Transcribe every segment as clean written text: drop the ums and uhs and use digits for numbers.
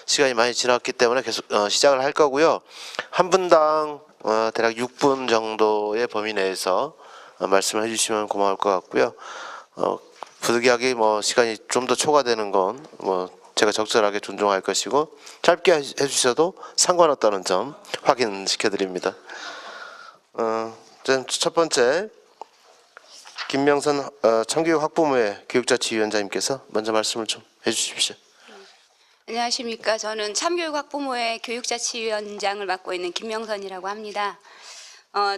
시간이 많이 지났기 때문에 계속 시작을 할 거고요. 한 분당 대략 6분 정도의 범위 내에서 말씀을 해주시면 고마울 것 같고요. 부득이하게 시간이 좀 더 초과되는 건 제가 적절하게 존중할 것이고, 짧게 해주셔도 상관없다는 점 확인시켜드립니다. 첫 번째, 김명선 참교육 학부모회 교육자치위원장님께서 먼저 말씀을 좀 해주십시오. 안녕하십니까. 저는 참교육 학부모회 교육자치위원장을 맡고 있는 김명선이라고 합니다.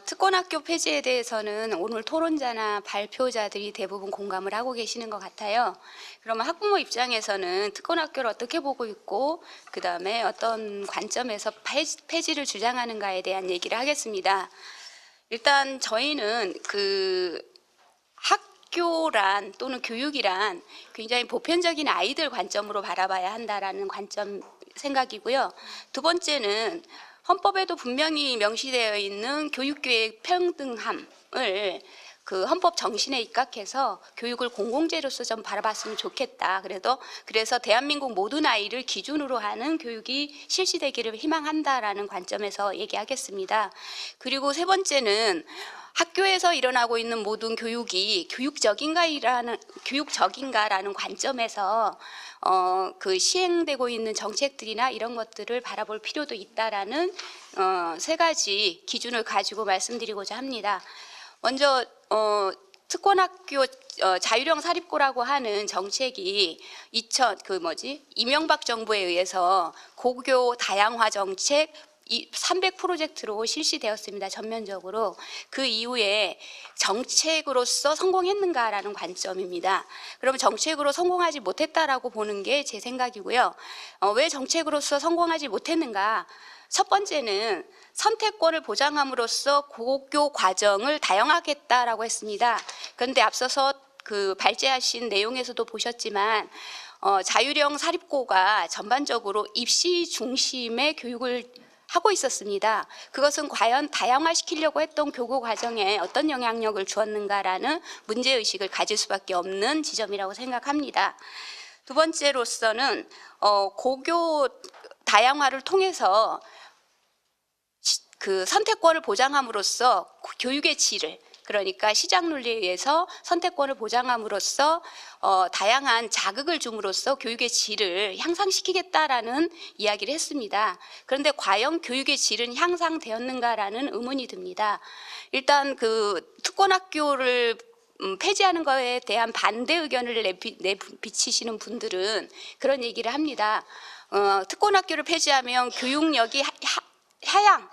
특권학교 폐지에 대해서는 오늘 토론자나 발표자들이 대부분 공감을 하고 계시는 것 같아요. 그러면 학부모 입장에서는 특권학교를 어떻게 보고 있고, 그 다음에 어떤 관점에서 폐지를 주장하는가에 대한 얘기를 하겠습니다. 일단 저희는 학교란 또는 교육이란 굉장히 보편적인 아이들 관점으로 바라봐야 한다라는 관점 생각이고요. 두 번째는 헌법에도 분명히 명시되어 있는 교육계획 평등함을 헌법 정신에 입각해서 교육을 공공재로서 좀 바라봤으면 좋겠다. 그래서 대한민국 모든 아이를 기준으로 하는 교육이 실시되기를 희망한다라는 관점에서 얘기하겠습니다. 그리고 세 번째는 학교에서 일어나고 있는 모든 교육이 교육적인가라는 관점에서 시행되고 있는 정책들이나 이런 것들을 바라볼 필요도 있다라는 세 가지 기준을 가지고 말씀드리고자 합니다. 먼저 특권학교 자율형 사립고라고 하는 정책이 이명박 정부에 의해서 고교 다양화 정책 300 프로젝트로 실시되었습니다. 전면적으로. 그 이후에 정책으로서 성공했는가라는 관점입니다. 그러면 정책으로 성공하지 못했다라고 보는 게 제 생각이고요. 왜 정책으로서 성공하지 못했는가? 첫 번째는 선택권을 보장함으로써 고교 과정을 다양하겠다라고 했습니다. 그런데 앞서서 발제하신 내용에서도 보셨지만 자율형 사립고가 전반적으로 입시 중심의 교육을 하고 있었습니다. 그것은 과연 다양화시키려고 했던 교구 과정에 어떤 영향력을 주었는가라는 문제의식을 가질 수밖에 없는 지점이라고 생각합니다. 두 번째로서는 고교 다양화를 통해서 선택권을 보장함으로써 교육의 질을, 그러니까 시장 논리에 의해서 선택권을 보장함으로써 다양한 자극을 줌으로써 교육의 질을 향상시키겠다라는 이야기를 했습니다. 그런데 과연 교육의 질은 향상되었는가라는 의문이 듭니다. 일단 특권학교를 폐지하는 것에 대한 반대 의견을 내비치시는 분들은 그런 얘기를 합니다. 특권학교를 폐지하면 교육력이 하향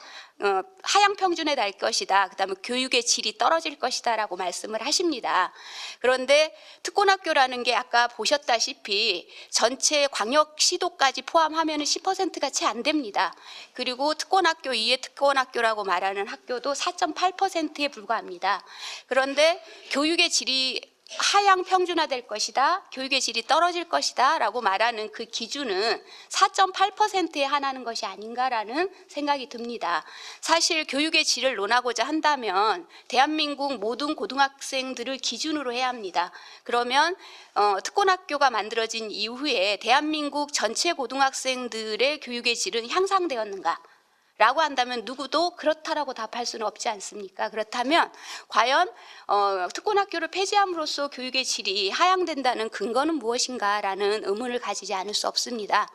평준에 달 것이다. 그다음에 교육의 질이 떨어질 것이다라고 말씀을 하십니다. 그런데 특권학교라는 게 아까 보셨다시피 전체 광역시도까지 포함하면 10%가 채 안 됩니다. 그리고 특권학교 이외 특권학교라고 말하는 학교도 4.8%에 불과합니다. 그런데 교육의 질이 하향 평준화될 것이다, 교육의 질이 떨어질 것이다 라고 말하는 그 기준은 4.8%에 한하는 것이 아닌가라는 생각이 듭니다. 사실 교육의 질을 논하고자 한다면 대한민국 모든 고등학생들을 기준으로 해야 합니다. 그러면 특권학교가 만들어진 이후에 대한민국 전체 고등학생들의 교육의 질은 향상되었는가? 라고 한다면 누구도 그렇다라고 답할 수는 없지 않습니까? 그렇다면 과연 특권학교를 폐지함으로써 교육의 질이 하향된다는 근거는 무엇인가라는 의문을 가지지 않을 수 없습니다.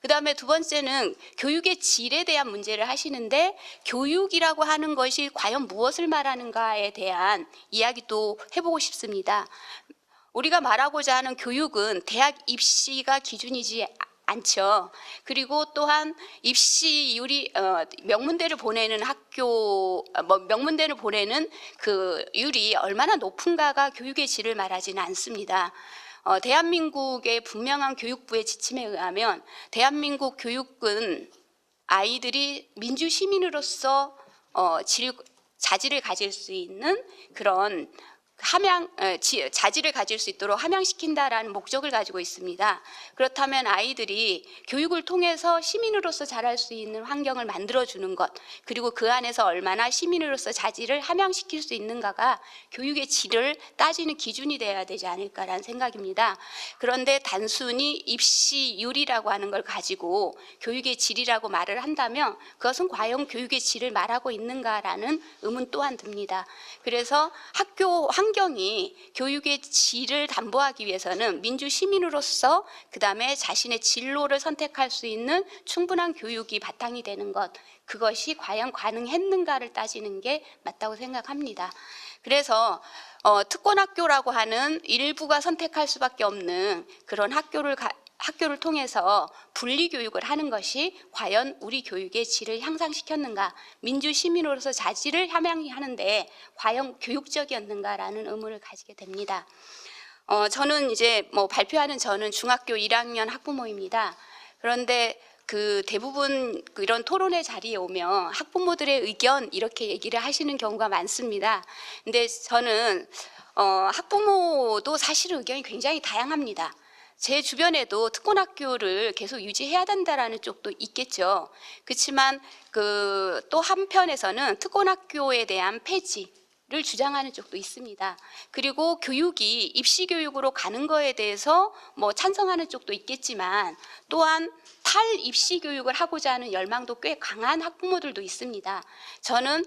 그 다음에 두 번째는 교육의 질에 대한 문제를 하시는데, 교육이라고 하는 것이 과연 무엇을 말하는가에 대한 이야기도 해보고 싶습니다. 우리가 말하고자 하는 교육은 대학 입시가 기준이지 않죠. 그리고 또한 입시율이 명문대를 보내는 명문대를 보내는 율이 얼마나 높은가가 교육의 질을 말하지는 않습니다. 대한민국의 분명한 교육부의 지침에 의하면 대한민국 교육은 아이들이 민주 시민으로서 자질을 가질 수 있는 그런 자질을 가질 수 있도록 함양시킨다라는 목적을 가지고 있습니다. 그렇다면 아이들이 교육을 통해서 시민으로서 자랄 수 있는 환경을 만들어주는 것, 그리고 그 안에서 얼마나 시민으로서 자질을 함양시킬 수 있는가가 교육의 질을 따지는 기준이 되어야 되지 않을까라는 생각입니다. 그런데 단순히 입시율이라고 하는 걸 가지고 교육의 질이라고 말을 한다면 그것은 과연 교육의 질을 말하고 있는가라는 의문 또한 듭니다. 그래서 학교 환경이 교육의 질을 담보하기 위해서는 민주 시민으로서 그다음에 자신의 진로를 선택할 수 있는 충분한 교육이 바탕이 되는 것, 그것이 과연 가능했는가를 따지는 게 맞다고 생각합니다. 그래서 특권학교라고 하는 일부가 선택할 수밖에 없는 그런 학교를 통해서 분리교육을 하는 것이 과연 우리 교육의 질을 향상시켰는가, 민주시민으로서 자질을 함양하는데 과연 교육적이었는가라는 의문을 가지게 됩니다. 저는 이제 발표하는 저는 중학교 1학년 학부모입니다. 그런데 대부분 이런 토론회 자리에 오면 학부모들의 의견 이렇게 얘기를 하시는 경우가 많습니다. 근데 저는 학부모도 사실 의견이 굉장히 다양합니다. 제 주변에도 특권학교를 계속 유지해야 된다라는 쪽도 있겠죠. 그렇지만 또 한편에서는 특권학교에 대한 폐지를 주장하는 쪽도 있습니다. 그리고 교육이 입시 교육으로 가는 거에 대해서 찬성하는 쪽도 있겠지만 또한 탈입시 교육을 하고자 하는 열망도 꽤 강한 학부모들도 있습니다. 저는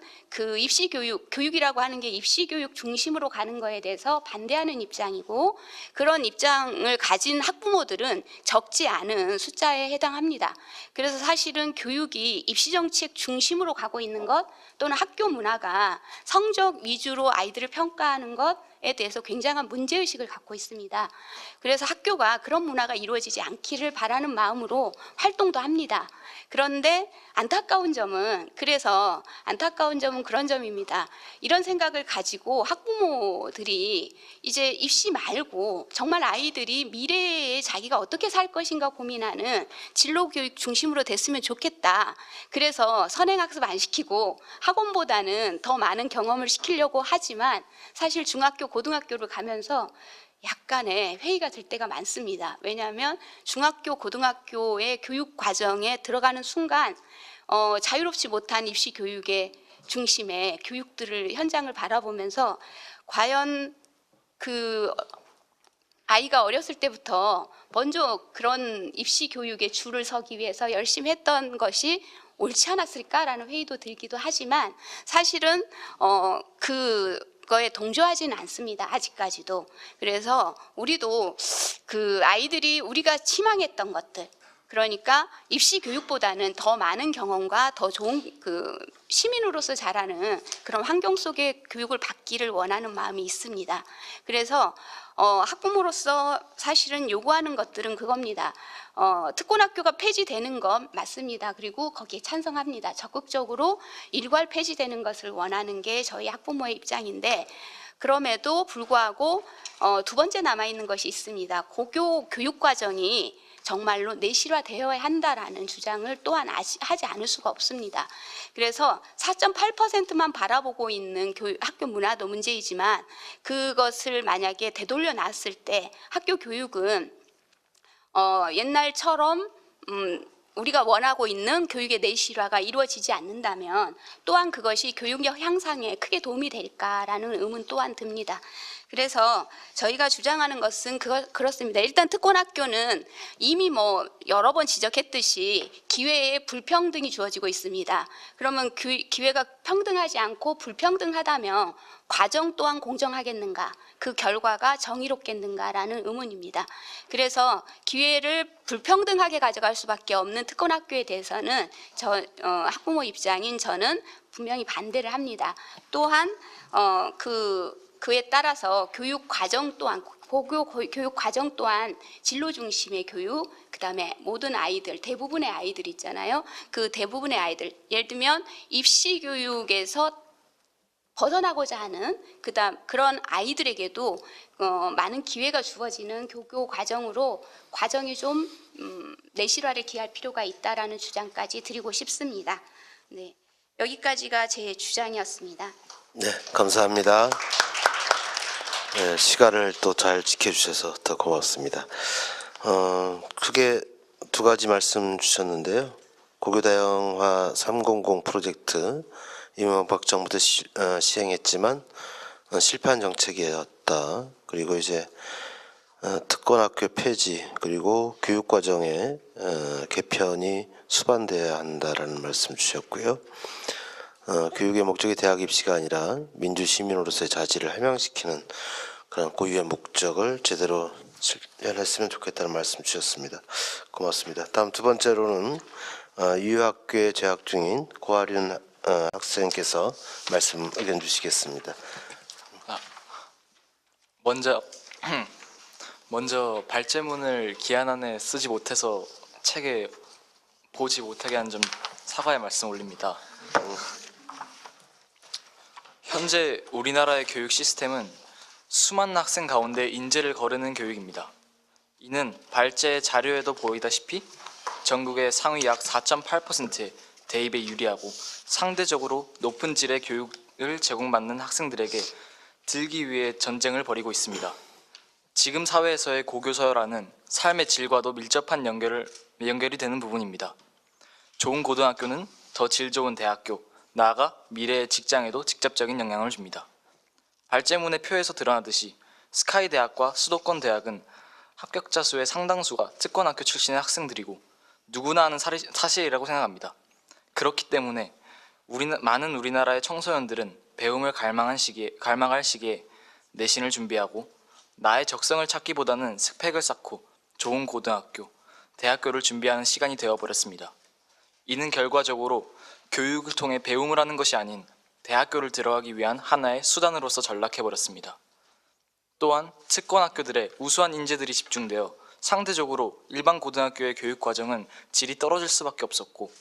입시 교육이라고 하는 게 입시 교육 중심으로 가는 거에 대해서 반대하는 입장이고, 그런 입장을 가진 학부모들은 적지 않은 숫자에 해당합니다. 그래서 사실은 교육이 입시 정책 중심으로 가고 있는 것, 또는 학교 문화가 성적 위주로 아이들을 평가하는 것에 대해서 굉장한 문제의식을 갖고 있습니다. 그래서 학교가 그런 문화가 이루어지지 않기를 바라는 마음으로 활동도 합니다. 그런데 안타까운 점은 그런 점입니다. 이런 생각을 가지고 학부모들이 이제 입시 말고 정말 아이들이 미래에 자기가 어떻게 살 것인가 고민하는 진로교육 중심으로 됐으면 좋겠다. 그래서 선행학습 안 시키고 학원보다는 더 많은 경험을 시키려고 하지만 사실 중학교, 고등학교를 가면서 약간의 회의가 될 때가 많습니다. 왜냐하면 중학교, 고등학교의 교육 과정에 들어가는 순간 자유롭지 못한 입시 교육의 중심에 교육들을 현장을 바라보면서 과연 아이가 어렸을 때부터 먼저 그런 입시 교육에 줄을 서기 위해서 열심히 했던 것이 옳지 않았을까라는 회의도 들기도 하지만 사실은 그거에 동조하지는 않습니다. 아직까지도. 그래서 우리도 아이들이 우리가 희망했던 것들, 그러니까 입시 교육보다는 더 많은 경험과 더 좋은 시민으로서 자라는 그런 환경 속의 교육을 받기를 원하는 마음이 있습니다. 그래서 학부모로서 사실은 요구하는 것들은 그겁니다. 특권학교가 폐지되는 건 맞습니다. 그리고 거기에 찬성합니다. 적극적으로 일괄 폐지되는 것을 원하는 게 저희 학부모의 입장인데, 그럼에도 불구하고 두 번째 남아있는 것이 있습니다. 고교 교육과정이 정말로 내실화되어야 한다라는 주장을 또한 하지 않을 수가 없습니다. 그래서 4.8%만 바라보고 있는 학교 문화도 문제이지만 그것을 만약에 되돌려 놨을 때 학교 교육은 옛날처럼 우리가 원하고 있는 교육의 내실화가 이루어지지 않는다면 또한 그것이 교육력 향상에 크게 도움이 될까라는 의문 또한 듭니다. 그래서 저희가 주장하는 것은 그렇습니다. 일단 특권학교는 이미 여러 번 지적했듯이 기회에 불평등이 주어지고 있습니다. 그러면 기회가 평등하지 않고 불평등하다면 과정 또한 공정하겠는가, 그 결과가 정의롭겠는가라는 의문입니다. 그래서 기회를 불평등하게 가져갈 수밖에 없는 특권학교에 대해서는 학부모 입장인 저는 분명히 반대를 합니다. 또한 그에 따라서 교육 과정 또한 고교 교육 과정 또한 진로 중심의 교육, 그다음에 모든 아이들, 대부분의 아이들 있잖아요. 그 대부분의 아이들, 예를 들면 입시 교육에서 벗어나고자 하는 그런 아이들에게도 많은 기회가 주어지는 교교 과정으로 과정이 좀 내실화를 기할 필요가 있다라는 주장까지 드리고 싶습니다. 네, 여기까지가 제 주장이었습니다. 네, 감사합니다. 네, 시간을 또 잘 지켜주셔서 더 고맙습니다. 크게 두 가지 말씀 주셨는데요. 고교다양화 300 프로젝트 이명박 정부 때 시행했지만 실패한 정책이었다. 그리고 이제 특권학교 폐지 그리고 교육과정의 개편이 수반돼야 한다라는 말씀 주셨고요. 교육의 목적이 대학 입시가 아니라 민주시민으로서의 자질을 해명시키는 그런 고유의 목적을 제대로 실현했으면 좋겠다는 말씀 주셨습니다. 고맙습니다. 다음 두 번째로는 유학교에 재학 중인 고아륜 학생께서 말씀 의견 주시겠습니다. 먼저 발제문을 기한 안에 쓰지 못해서 책에 보지 못하게 한 점 사과의 말씀 올립니다. 현재 우리나라의 교육 시스템은 수많은 학생 가운데 인재를 거르는 교육입니다. 이는 발제의 자료에도 보이다시피 전국의 상위 약 4.8%의 대입에 유리하고 상대적으로 높은 질의 교육을 제공받는 학생들에게 들기 위해 전쟁을 벌이고 있습니다. 지금 사회에서의 고교서열화는 삶의 질과도 밀접한 연결이 되는 부분입니다. 좋은 고등학교는 더 질 좋은 대학교, 나아가 미래의 직장에도 직접적인 영향을 줍니다. 발제문의 표에서 드러나듯이 스카이 대학과 수도권 대학은 합격자 수의 상당수가 특권학교 출신의 학생들이고 누구나 아는 사실이라고 생각합니다. 그렇기 때문에 많은 우리나라의 청소년들은 배움을 갈망할 시기에 내신을 준비하고 나의 적성을 찾기보다는 스펙을 쌓고 좋은 고등학교, 대학교를 준비하는 시간이 되어버렸습니다. 이는 결과적으로 교육을 통해 배움을 하는 것이 아닌 대학교를 들어가기 위한 하나의 수단으로서 전락해버렸습니다. 또한 특권학교들의 우수한 인재들이 집중되어 상대적으로 일반 고등학교의 교육 과정은 질이 떨어질 수밖에 없었고,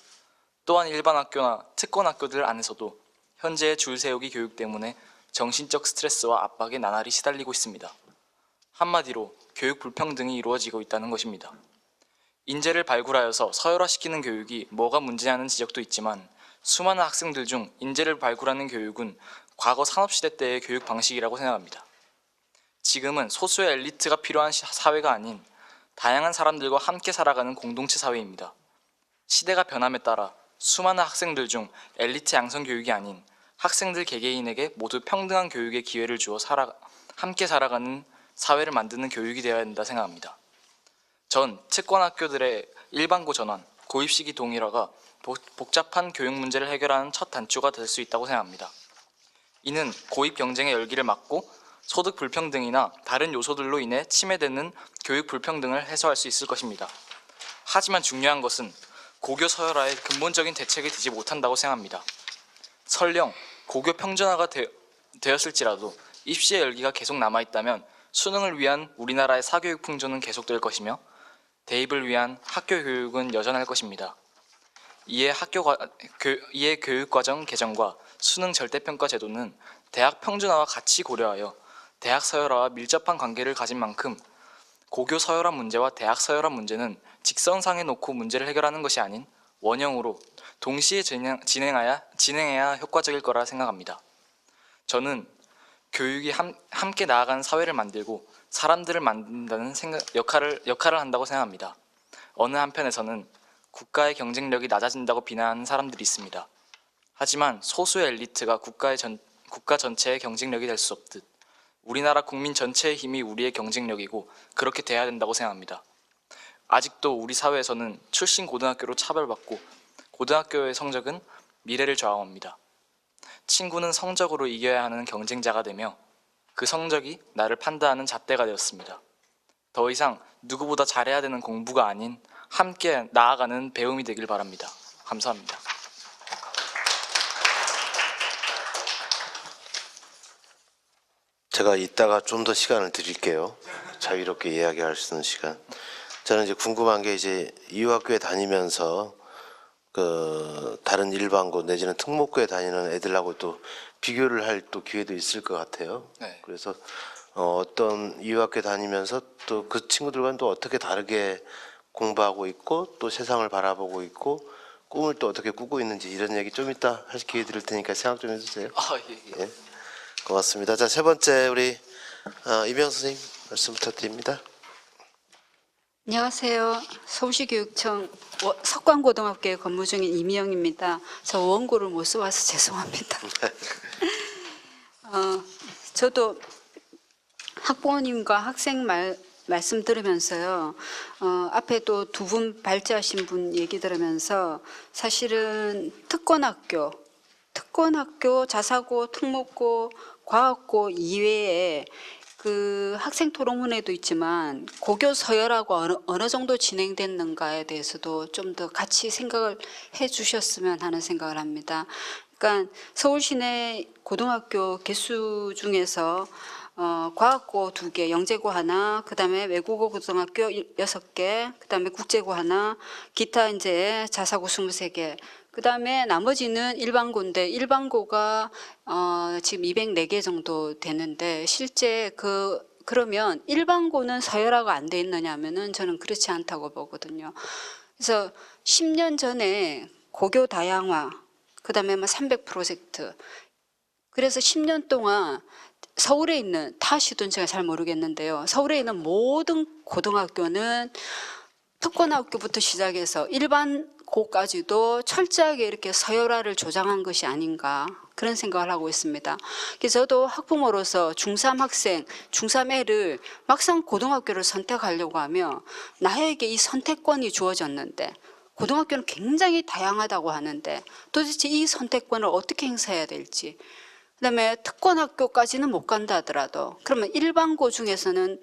또한 일반 학교나 특권학교들 안에서도 현재의 줄 세우기 교육 때문에 정신적 스트레스와 압박에 나날이 시달리고 있습니다. 한마디로 교육 불평등이 이루어지고 있다는 것입니다. 인재를 발굴하여서 서열화시키는 교육이 뭐가 문제냐는 지적도 있지만 수많은 학생들 중 인재를 발굴하는 교육은 과거 산업시대 때의 교육 방식이라고 생각합니다. 지금은 소수의 엘리트가 필요한 사회가 아닌 다양한 사람들과 함께 살아가는 공동체 사회입니다. 시대가 변함에 따라 수많은 학생들 중 엘리트 양성 교육이 아닌 학생들 개개인에게 모두 평등한 교육의 기회를 주어 함께 살아가는 사회를 만드는 교육이 되어야 한다 생각합니다. 전 특권학교들의 일반고 전환, 고입 시기 동일화가 복잡한 교육 문제를 해결하는 첫 단추가 될 수 있다고 생각합니다. 이는 고입 경쟁의 열기를 막고 소득 불평등이나 다른 요소들로 인해 침해되는 교육 불평등을 해소할 수 있을 것입니다. 하지만 중요한 것은 고교 서열화에 근본적인 대책이 되지 못한다고 생각합니다. 설령 고교 평준화가 되었을지라도 입시의 열기가 계속 남아있다면 수능을 위한 우리나라의 사교육 풍조는 계속될 것이며 대입을 위한 학교 교육은 여전할 것입니다. 이에 교육과정 개정과 수능 절대평가 제도는 대학 평준화와 같이 고려하여 대학 서열화와 밀접한 관계를 가진 만큼 고교 서열화 문제와 대학 서열화 문제는 직선상에 놓고 문제를 해결하는 것이 아닌 원형으로 동시에 진행해야 효과적일 거라 생각합니다. 저는 교육이 함께 나아가는 사회를 만들고 사람들을 만든다는 역할을 한다고 생각합니다. 어느 한편에서는 국가의 경쟁력이 낮아진다고 비난하는 사람들이 있습니다. 하지만 소수의 엘리트가 국가 전체의 경쟁력이 될 수 없듯 우리나라 국민 전체의 힘이 우리의 경쟁력이고 그렇게 돼야 된다고 생각합니다. 아직도 우리 사회에서는 출신 고등학교로 차별받고 고등학교의 성적은 미래를 좌우합니다. 친구는 성적으로 이겨야 하는 경쟁자가 되며 그 성적이 나를 판단하는 잣대가 되었습니다. 더 이상 누구보다 잘해야 되는 공부가 아닌 함께 나아가는 배움이 되길 바랍니다. 감사합니다. 제가 이따가 좀 더 시간을 드릴게요. 자유롭게 이야기할 수 있는 시간. 저는 이제 궁금한 게 이제 이유학교에 다니면서 다른 일반고 내지는 특목고에 다니는 애들하고 또 비교를 할 또 기회도 있을 것 같아요. 네. 그래서 어떤 이유학교에 다니면서 또 그 친구들과는 또 어떻게 다르게 공부하고 있고 또 세상을 바라보고 있고 꿈을 또 어떻게 꾸고 있는지 이런 얘기 좀 이따 할 기회 드릴 테니까 생각 좀 해주세요. 예. 예. 고맙습니다. 자, 세 번째 우리 이병 선생님 말씀 부탁드립니다. 안녕하세요. 서울시 교육청 석관고등학교에 근무 중인 이미영입니다. 저 원고를 못 써와서 죄송합니다. 저도 학부모님과 학생 말씀 들으면서요. 앞에 또 두 분 발제하신 분 얘기 들으면서 사실은 특권학교, 자사고, 특목고, 과학고 이외에 그 학생 토론문에도 있지만 고교 서열하고 어느 정도 진행됐는가에 대해서도 좀 더 같이 생각을 해 주셨으면 하는 생각을 합니다. 그러니까 서울 시내 고등학교 개수 중에서 과학고 2개, 영재고 하나, 그다음에 외국어 고등학교 6개, 그다음에 국제고 하나, 기타 이제 자사고 23개. 그다음에 나머지는 일반고인데 일반고가 지금 204개 정도 되는데 실제 그러면 일반고는 서열화가 안 돼 있느냐 하면은 저는 그렇지 않다고 보거든요. 그래서 10년 전에 고교 다양화, 그다음에 뭐 300프로젝트. 그래서 10년 동안 서울에 있는 타시든 제가 잘 모르겠는데요. 서울에 있는 모든 고등학교는 특권학교부터 시작해서 일반고까지도 철저하게 이렇게 서열화를 조장한 것이 아닌가 그런 생각을 하고 있습니다. 그래서 저도 학부모로서 중3 학생, 중3애를 막상 고등학교를 선택하려고 하면 나에게 이 선택권이 주어졌는데 고등학교는 굉장히 다양하다고 하는데 도대체 이 선택권을 어떻게 행사해야 될지, 그다음에 특권학교까지는 못 간다 하더라도 그러면 일반고 중에서는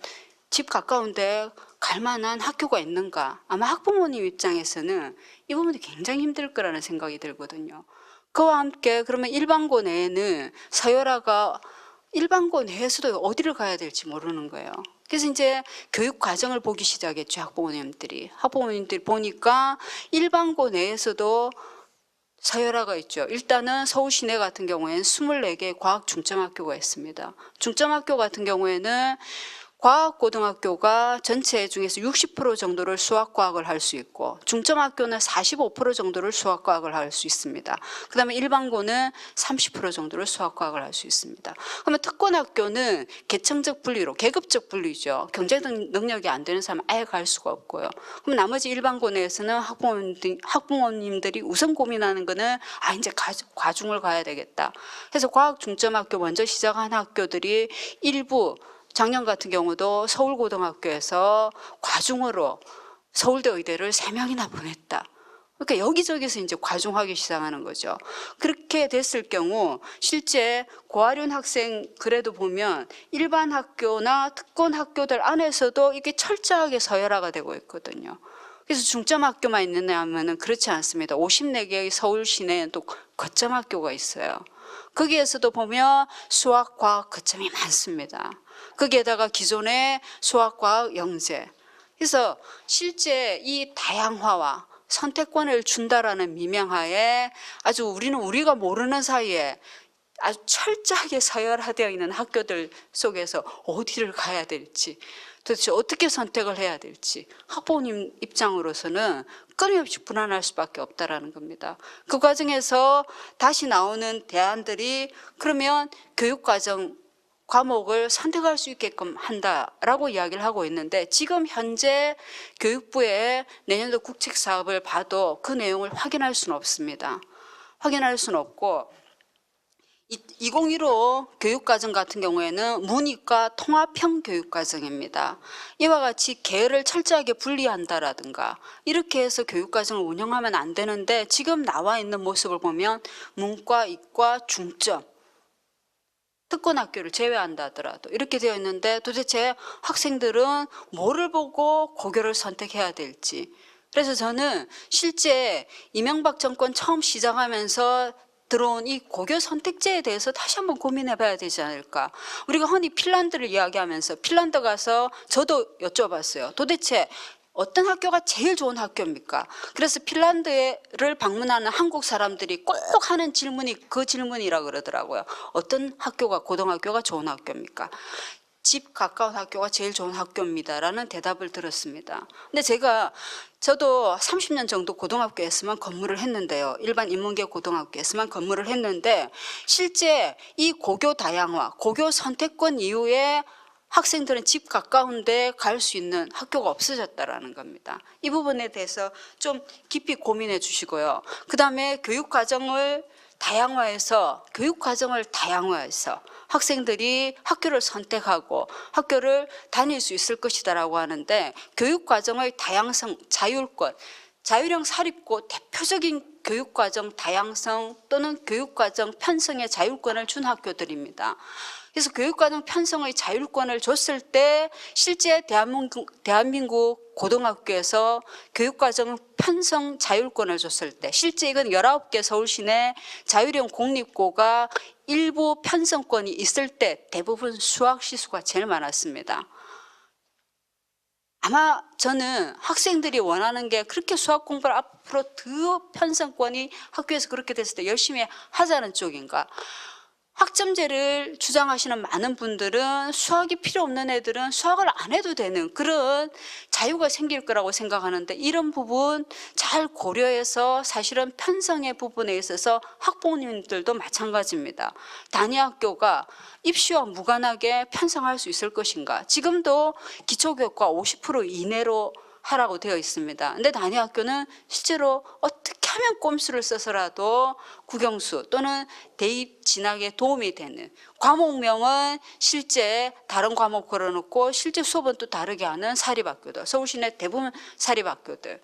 집 가까운데 갈 만한 학교가 있는가? 아마 학부모님 입장에서는 이 부분이 굉장히 힘들 거라는 생각이 들거든요. 그와 함께 그러면 일반고 내에는 서열화가 일반고 내에서도 어디를 가야 될지 모르는 거예요. 그래서 이제 교육 과정을 보기 시작했죠. 학부모님들이 보니까 일반고 내에서도 서열화가 있죠. 일단은 서울 시내 같은 경우에는 24개의 과학 중점학교가 있습니다. 중점학교 같은 경우에는 과학고등학교가 전체 중에서 60% 정도를 수학과학을 할 수 있고 중점학교는 45% 정도를 수학과학을 할 수 있습니다. 그다음에 일반고는 30% 정도를 수학과학을 할 수 있습니다. 그러면 특권학교는 계층적 분리로 계급적 분리죠. 경제적 능력이 안 되는 사람은 아예 갈 수가 없고요. 그럼 나머지 일반고 내에서는 학부모님들이 우선 고민하는 거는 이제 과중을 가야 되겠다. 그래서 과학 중점학교 먼저 시작한 학교들이 일부 작년 같은 경우도 서울고등학교에서 과중으로 서울대 의대를 3명이나 보냈다. 그러니까 여기저기서 이제 과중하기 시작하는 거죠. 그렇게 됐을 경우 실제 고학년 학생 그래도 보면 일반 학교나 특권 학교들 안에서도 이게 철저하게 서열화가 되고 있거든요. 그래서 중점학교만 있느냐 하면은 그렇지 않습니다. 54개의 서울 시내에 또 거점학교가 있어요. 거기에서도 보면 수학, 과학 거점이 많습니다. 거기에다가 기존의 수학, 과학, 영재. 그래서 실제 이 다양화와 선택권을 준다라는 미명하에 아주 우리가 모르는 사이에 아주 철저하게 서열화되어 있는 학교들 속에서 어디를 가야 될지, 도대체 어떻게 선택을 해야 될지 학부모님 입장으로서는 끊임없이 불안할 수밖에 없다라는 겁니다. 그 과정에서 다시 나오는 대안들이 그러면 교육과정 과목을 선택할 수 있게끔 한다라고 이야기를 하고 있는데 지금 현재 교육부의 내년도 국책 사업을 봐도 그 내용을 확인할 수는 없습니다. 확인할 수는 없고 2015 교육과정 같은 경우에는 문이과 통합형 교육과정입니다. 이와 같이 계열을 철저하게 분리한다라든가 이렇게 해서 교육과정을 운영하면 안 되는데 지금 나와 있는 모습을 보면 문과, 이과, 중점 특권학교를 제외한다 하더라도 이렇게 되어 있는데 도대체 학생들은 뭐를 보고 고교를 선택해야 될지. 그래서 저는 실제 이명박 정권 처음 시작하면서 들어온 이 고교 선택제에 대해서 다시 한번 고민해 봐야 되지 않을까. 우리가 흔히 핀란드를 이야기하면서 핀란드 가서 저도 여쭤봤어요. 도대체 어떤 학교가 제일 좋은 학교입니까? 그래서 핀란드를 방문하는 한국 사람들이 꼭 하는 질문이 그 질문이라 그러더라고요. 어떤 학교가 고등학교가 좋은 학교입니까? 집 가까운 학교가 제일 좋은 학교입니다라는 대답을 들었습니다. 근데 저도 30년 정도 고등학교에서만 근무를 했는데요. 일반 인문계 고등학교에서만 근무를 했는데 실제 이 고교 다양화, 고교 선택권 이후에 학생들은 집 가까운데 갈 수 있는 학교가 없어졌다라는 겁니다. 이 부분에 대해서 좀 깊이 고민해 주시고요. 그다음에 교육과정을 다양화해서 학생들이 학교를 선택하고 학교를 다닐 수 있을 것이다라고 하는데, 교육과정의 다양성, 자율권, 자율형 사립고 대표적인 교육과정 다양성 또는 교육과정 편성의 자율권을 준 학교들입니다. 그래서 교육과정 편성의 자율권을 줬을 때 실제 대한민국 고등학교에서 교육과정 편성 자율권을 줬을 때 실제 이건 19개 서울시내 자율형 공립고가 일부 편성권이 있을 때 대부분 수학 시수가 제일 많았습니다. 아마 저는 학생들이 원하는 게 그렇게 수학 공부를 앞으로 더 편성권이 학교에서 그렇게 됐을 때 열심히 하자는 쪽인가. 학점제를 주장하시는 많은 분들은 수학이 필요 없는 애들은 수학을 안 해도 되는 그런 자유가 생길 거라고 생각하는데, 이런 부분 잘 고려해서 사실은 편성의 부분에 있어서 학부모님들도 마찬가지입니다. 단위 학교가 입시와 무관하게 편성할 수 있을 것인가. 지금도 기초교육과 50% 이내로 하라고 되어 있습니다. 근데 단위 학교는 실제로 어떻게 하면 꼼수를 써서라도 국영수 또는 대입 진학에 도움이 되는 과목명은 실제 다른 과목 걸어놓고 실제 수업은 또 다르게 하는 사립학교들, 서울시내 대부분 사립학교들,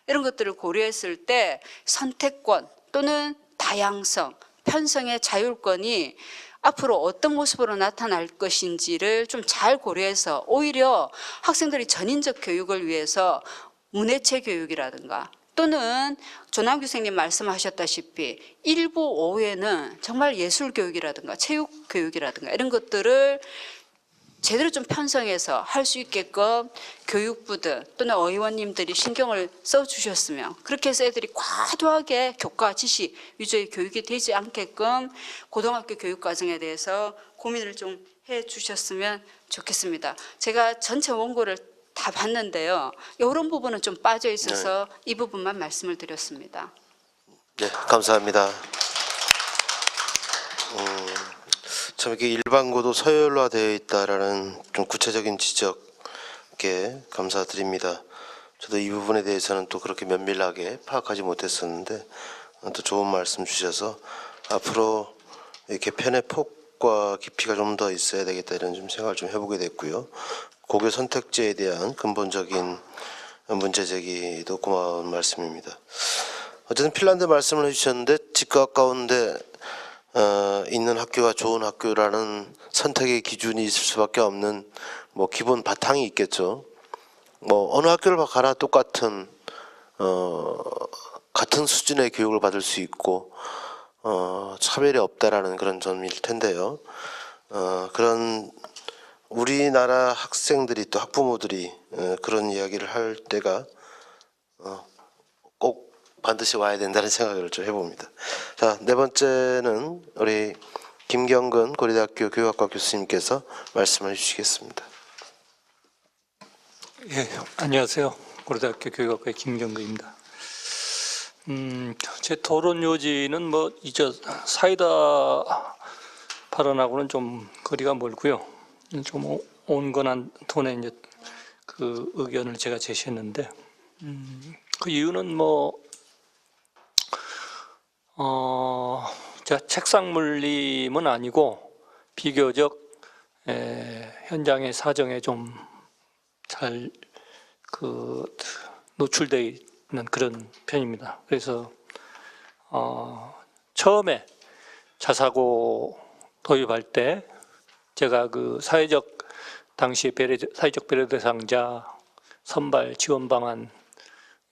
이런 것들을 고려했을 때 선택권 또는 다양성, 편성의 자율권이 앞으로 어떤 모습으로 나타날 것인지를 좀 잘 고려해서 오히려 학생들이 전인적 교육을 위해서 문해체 교육이라든가 또는 조남 교수님 말씀하셨다시피 일부 오후에는 정말 예술 교육이라든가 체육 교육이라든가 이런 것들을 제대로 좀 편성해서 할 수 있게끔 교육부들 또는 의원님들이 신경을 써주셨으면, 그렇게 해서 애들이 과도하게 교과 지식 위주의 교육이 되지 않게끔 고등학교 교육과정에 대해서 고민을 좀 해주셨으면 좋겠습니다. 제가 전체 원고를 다 봤는데요. 이런 부분은 좀 빠져 있어서 이 부분만 말씀을 드렸습니다. 네, 감사합니다. 참 이렇게 일반고도 서열화되어 있다라는 좀 구체적인 지적에 감사드립니다. 저도 이 부분에 대해서는 또 그렇게 면밀하게 파악하지 못했었는데 또 좋은 말씀 주셔서 앞으로 개편의 폭과 깊이가 좀 더 있어야 되겠다 이런 좀 생각을 좀 해보게 됐고요. 고교 선택제에 대한 근본적인 문제 제기도 고마운 말씀입니다. 어쨌든 핀란드 말씀을 해주셨는데 집과 가까운데 있는 학교가 좋은 학교라는 선택의 기준이 있을 수밖에 없는 뭐 기본 바탕이 있겠죠. 뭐 어느 학교를 가나 똑같은 같은 수준의 교육을 받을 수 있고 차별이 없다라는 그런 점일 텐데요. 그런 우리나라 학생들이 또 학부모들이 그런 이야기를 할 때가 꼭 반드시 와야 된다는 생각을 좀 해봅니다. 자, 네 번째는 우리 김경근 고려대학교 교육학과 교수님께서 말씀해 주시겠습니다. 예, 안녕하세요. 고려대학교 교육학과의 김경근입니다. 제 토론 요지는 뭐 이제 사이다 발언하고는 좀 거리가 멀고요. 좀 온건한 톤의 이제 그 의견을 제가 제시했는데, 그 이유는 뭐 제가 책상 물림은 아니고 비교적 현장의 사정에 좀 잘 노출되어 있는 그런 편입니다. 그래서 처음에 자사고 도입할 때 제가 그 당시 사회적 배려 대상자 선발 지원 방안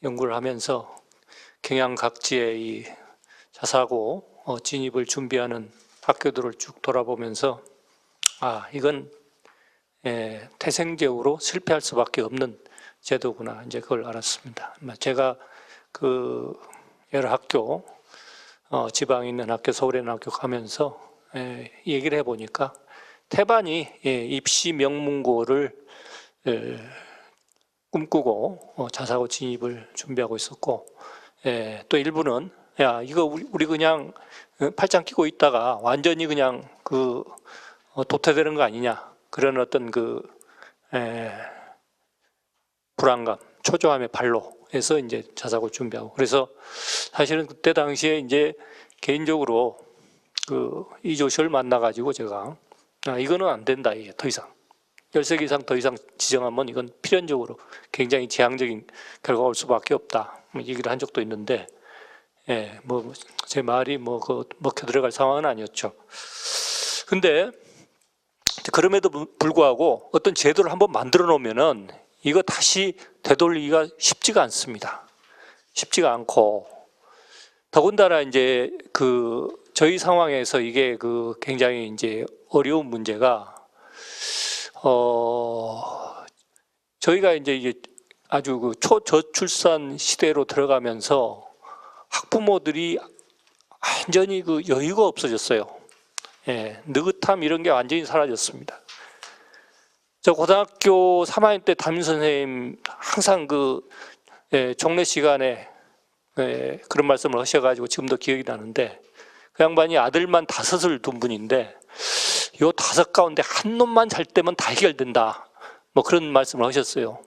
연구를 하면서 경양 각지의 이 자사고 진입을 준비하는 학교들을 쭉 돌아보면서 이건 태생제후로 실패할 수밖에 없는 제도구나, 이제 그걸 알았습니다. 제가 그 여러 학교 지방에 있는 학교, 서울에 있는 학교 가면서 얘기를 해보니까 태반이 입시 명문고를 꿈꾸고 자사고 진입을 준비하고 있었고, 또 일부는 이거 우리 그냥 팔짱 끼고 있다가 완전히 그냥 도태되는 거 아니냐, 그런 어떤 불안감, 초조함의 발로해서 이제 자사고 준비하고. 그래서 사실은 그때 당시에 이제 개인적으로 이조시를 만나가지고 제가 이거는 안 된다, 이게 더 이상 10석 이상 더 이상 지정하면 이건 필연적으로 굉장히 재앙적인 결과가 올 수밖에 없다, 얘기를 한 적도 있는데, 뭐 제 말이 먹혀 들어갈 상황은 아니었죠. 근데 그럼에도 불구하고 어떤 제도를 한번 만들어 놓으면은 이거 다시 되돌리기가 쉽지가 않습니다. 쉽지가 않고, 더군다나 이제 저희 상황에서 이게 굉장히 이제 어려운 문제가, 저희가 이제 아주 초저출산 시대로 들어가면서 학부모들이 완전히 여유가 없어졌어요. 느긋함 이런 게 완전히 사라졌습니다. 저 고등학교 3학년 때 담임 선생님 항상 종례 시간에 그런 말씀을 하셔가지고 지금도 기억이 나는데, 그 양반이 아들만 5을 둔 분인데 요 5 가운데 한 놈만 잘 때면 다 해결된다, 뭐 그런 말씀을 하셨어요.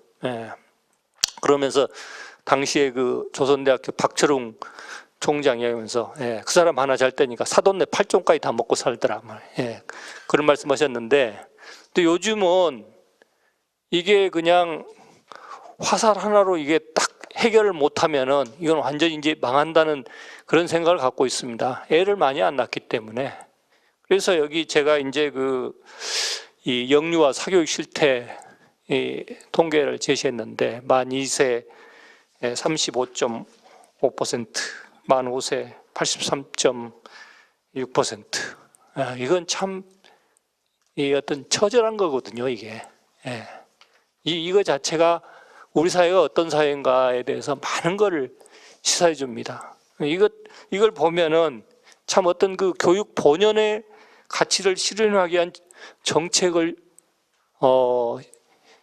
그러면서 당시에 조선대학교 박철웅 총장이 하면서 그 사람 하나 잘 때니까 사돈네 8종까지 다 먹고 살더라, 그런 말씀하셨는데, 근데 요즘은 이게 그냥 화살 하나로 이게 딱 해결을 못하면은 이건 완전히 이제 망한다는 그런 생각을 갖고 있습니다. 애를 많이 안 낳기 때문에. 그래서 여기 제가 이제 이 영유아 사교육 실태 통계를 제시했는데, 만 2세 35.5%, 만 5세 83.6%. 이건 참 어떤 처절한 거거든요, 이게. 이거 자체가 우리 사회가 어떤 사회인가에 대해서 많은 거를 시사해 줍니다. 이걸 보면은 참 어떤 교육 본연의 가치를 실현하기 위한 정책을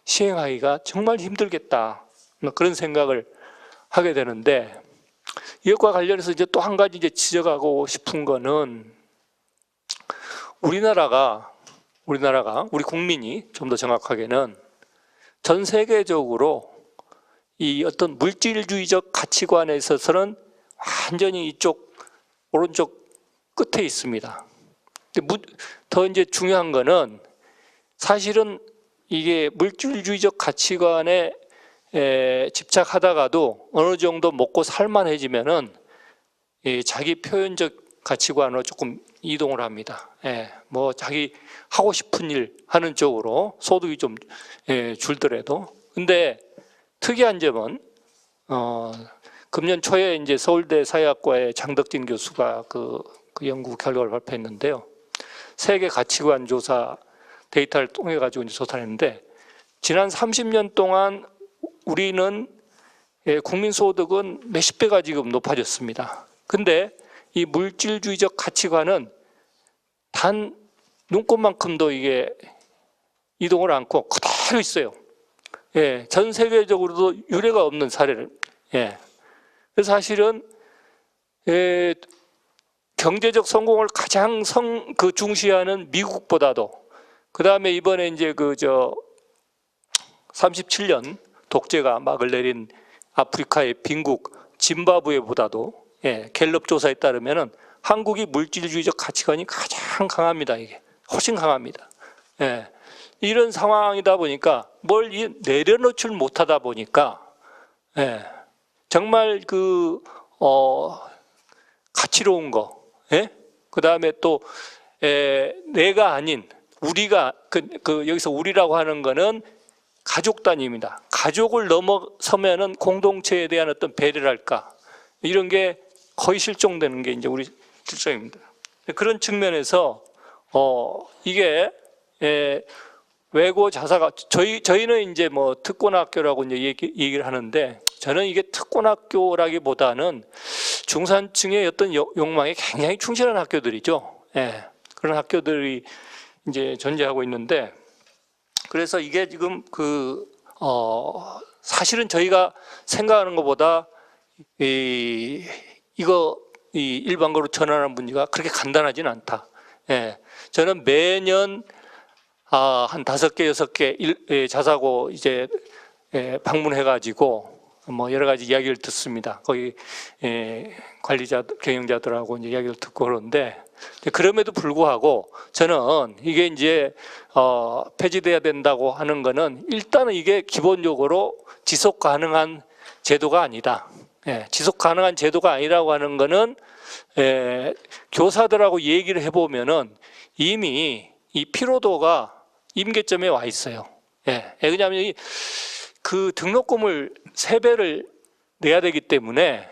시행하기가 정말 힘들겠다, 그런 생각을 하게 되는데, 이것과 관련해서 이제 또 한 가지 이제 지적하고 싶은 거는, 우리나라가 우리 국민이 좀 더 정확하게는 전 세계적으로 이 어떤 물질주의적 가치관에 있어서는 완전히 오른쪽 끝에 있습니다. 더 이제 중요한 거는, 사실은 이게 물질주의적 가치관에 집착하다가도 어느 정도 먹고 살만해지면은 자기 표현적 가치관으로 조금 이동을 합니다. 뭐 자기 하고 싶은 일 하는 쪽으로 소득이 좀 줄더라도. 근데 특이한 점은 금년 초에 이제 서울대 사회학과의 장덕진 교수가 그 연구 결과를 발표했는데요. 세계 가치관 조사 데이터를 통해 가지고 이제 조사를 했는데, 지난 30년 동안 우리는 국민 소득은 몇십 배가 지금 높아졌습니다. 근데 이 물질주의적 가치관은 단 눈꼽만큼도 이게 이동을 않고 그대로 있어요. 전 세계적으로도 유례가 없는 사례를. 그래서 사실은 경제적 성공을 가장 중시하는 미국보다도, 그 다음에 이번에 이제 37년 독재가 막을 내린 아프리카의 빈국 짐바브웨보다도 갤럽 조사에 따르면은 한국이 물질주의적 가치관이 가장 강합니다. 이게 훨씬 강합니다. 이런 상황이다 보니까 뭘 내려놓질 못하다 보니까 정말 가치로운 거, 그 다음에 또 내가 아닌 우리가 여기서 우리라고 하는 거는 가족 단위입니다. 가족을 넘어서면은 공동체에 대한 어떤 배려랄까, 이런 게 거의 실종되는 게 이제 우리 실정입니다. 그런 측면에서 이게 외고 자사가 저희는 이제 뭐 특권학교라고 이제 얘기를 하는데, 저는 이게 특권학교라기보다는 중산층의 어떤 욕망에 굉장히 충실한 학교들이죠. 그런 학교들이 이제 존재하고 있는데, 그래서 이게 지금 사실은 저희가 생각하는 것보다 이거 일반고로 전환하는 문제가 그렇게 간단하지는 않다. 저는 매년 한 5개, 6개 자사고 이제 방문해가지고 뭐 여러 가지 이야기를 듣습니다. 거기 관리자, 경영자들하고 이제 이야기를 듣고 그러는데 그럼에도 불구하고 저는 이게 이제 폐지돼야 된다고 하는 거는 일단은 이게 기본적으로 지속 가능한 제도가 아니다. 지속 가능한 제도가 아니라고 하는 거는 교사들하고 얘기를 해보면은 이미 이 피로도가 임계점에 와 있어요. 왜냐하면 그 등록금을 3배를 내야 되기 때문에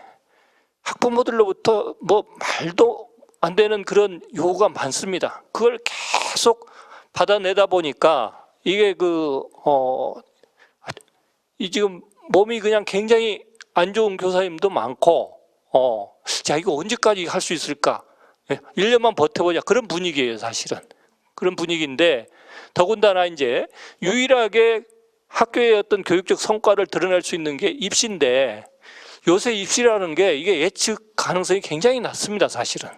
학부모들로부터 뭐 말도 안 되는 그런 요구가 많습니다. 그걸 계속 받아내다 보니까 이게 이 지금 몸이 그냥 굉장히 안 좋은 교사님도 많고, 자, 이거 언제까지 할 수 있을까? 1년만 버텨보자. 그런 분위기예요, 사실은. 그런 분위기인데, 더군다나 이제 유일하게 학교의 어떤 교육적 성과를 드러낼 수 있는 게 입시인데, 요새 입시라는 게 이게 예측 가능성이 굉장히 낮습니다, 사실은.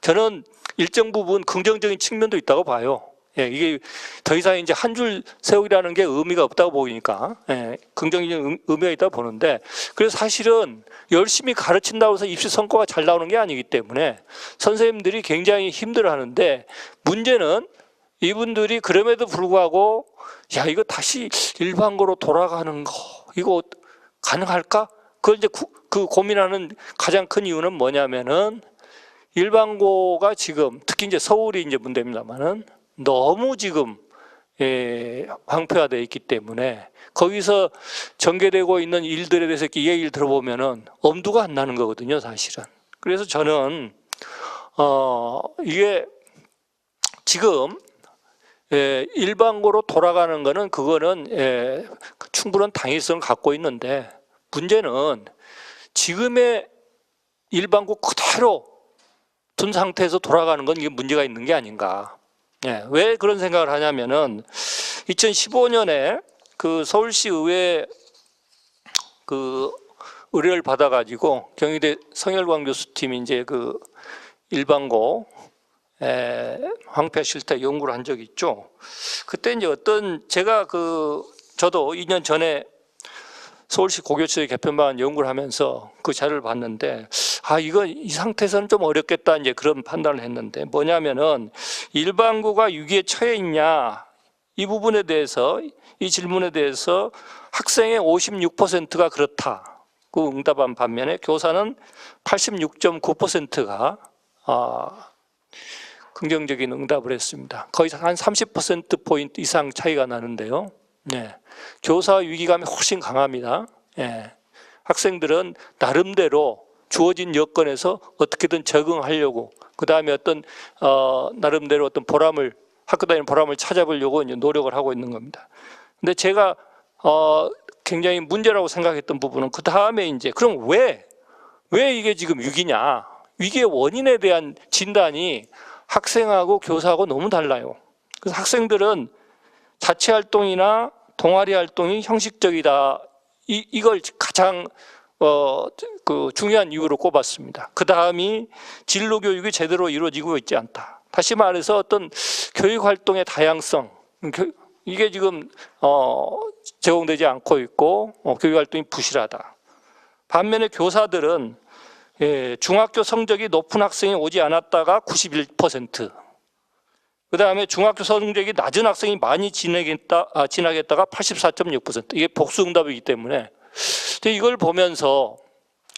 저는 일정 부분 긍정적인 측면도 있다고 봐요. 이게 더 이상 이제 한 줄 세우기라는 게 의미가 없다고 보이니까 긍정적인 의미가 있다고 보는데, 그래서 사실은 열심히 가르친다고 해서 입시 성과가 잘 나오는 게 아니기 때문에 선생님들이 굉장히 힘들어하는데, 문제는 이분들이 그럼에도 불구하고 야, 이거 다시 일반고로 돌아가는 거 이거 가능할까? 그걸 이제 그 고민하는 가장 큰 이유는 뭐냐면은, 일반고가 지금 특히 이제 서울이 이제 문제입니다만은 너무 지금 황폐화되어 있기 때문에 거기서 전개되고 있는 일들에 대해서 이렇게 얘기를 들어보면은 엄두가 안 나는 거거든요, 사실은. 그래서 저는 이게 지금 일반고로 돌아가는 거는 그거는 충분한 당위성을 갖고 있는데, 문제는 지금의 일반고 그대로 둔 상태에서 돌아가는 건 이게 문제가 있는 게 아닌가. 왜 그런 생각을 하냐면은 2015년에 그 서울시 의회 그 의뢰를 받아가지고 경희대 성열광 교수팀이 이제 그 일반고 황폐 실태 연구를 한 적이 있죠. 그때 이제 제가 저도 2년 전에 서울시 고교처의 개편방안 연구를 하면서 그 자료를 봤는데, 이 상태에서는 좀 어렵겠다, 이제 그런 판단을 했는데, 뭐냐면은 일반고가 위기에 처해 있냐, 이 부분에 대해서, 이 질문에 대해서 학생의 56%가 그렇다. 그 응답한 반면에 교사는 86.9%가 긍정적인 응답을 했습니다. 거의 한 30%포인트 이상 차이가 나는데요. 교사 위기감이 훨씬 강합니다. 학생들은 나름대로 주어진 여건에서 어떻게든 적응하려고, 그 다음에 나름대로 어떤 보람을, 학교 다니는 보람을 찾아보려고 이제 노력을 하고 있는 겁니다. 근데 제가 굉장히 문제라고 생각했던 부분은 그 다음에 이제 그럼 왜 이게 지금 위기냐? 위기의 원인에 대한 진단이 학생하고 교사하고 너무 달라요. 그래서 학생들은 자체 활동이나 동아리 활동이 형식적이다. 이걸 가장 중요한 이유로 꼽았습니다. 그 다음이 진로 교육이 제대로 이루어지고 있지 않다. 다시 말해서 어떤 교육 활동의 다양성, 이게 지금 제공되지 않고 있고 교육 활동이 부실하다. 반면에 교사들은 중학교 성적이 높은 학생이 오지 않았다가 91%, 그 다음에 중학교 성적이 낮은 학생이 많이 지나겠다가 84.6%. 이게 복수응답이기 때문에 이걸 보면서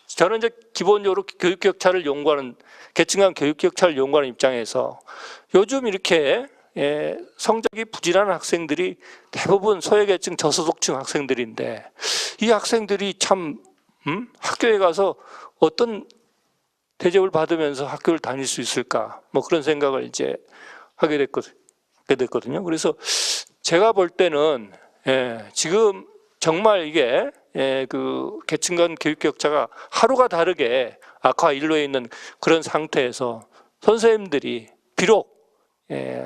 저는 이제 기본적으로 교육격차를 연구하는, 계층간 교육격차를 연구하는 입장에서 요즘 이렇게 성적이 부진한 학생들이 대부분 소외계층 저소득층 학생들인데, 이 학생들이 참 학교에 가서 어떤 대접을 받으면서 학교를 다닐 수 있을까, 뭐 그런 생각을 이제 하게 됐거든요. 그래서 제가 볼 때는 지금 정말 이게 그 계층 간 교육 격차가 하루가 다르게 악화 일로에 있는 그런 상태에서 선생님들이 비록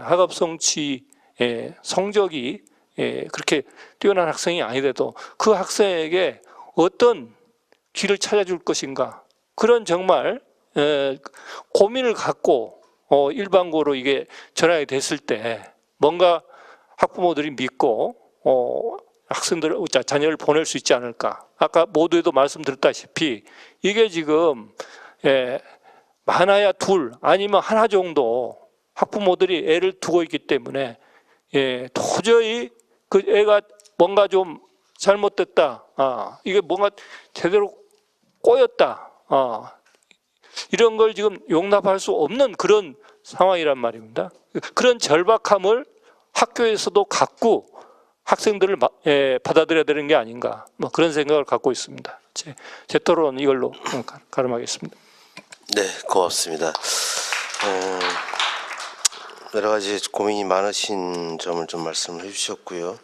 학업 성취 성적이 그렇게 뛰어난 학생이 아니더라도 그 학생에게 어떤 길을 찾아줄 것인가, 그런 정말 고민을 갖고 일반고로 이게 전환이 됐을 때 뭔가 학부모들이 믿고 학생들, 자녀를 보낼 수 있지 않을까. 아까 모두에도 말씀드렸다시피 이게 지금 많아야 둘 아니면 하나 정도 학부모들이 애를 두고 있기 때문에 도저히 그 애가 뭔가 좀 잘못됐다. 이게 뭔가 제대로 꼬였다. 이런 걸 지금 용납할 수 없는 그런 상황이란 말입니다. 그런 절박함을 학교에서도 갖고 학생들을 받아들여야 되는 게 아닌가, 뭐 그런 생각을 갖고 있습니다. 제 토론 이걸로 가름하겠습니다. 네, 고맙습니다. 여러 가지 고민이 많으신 점을 좀 말씀을 해주셨고요.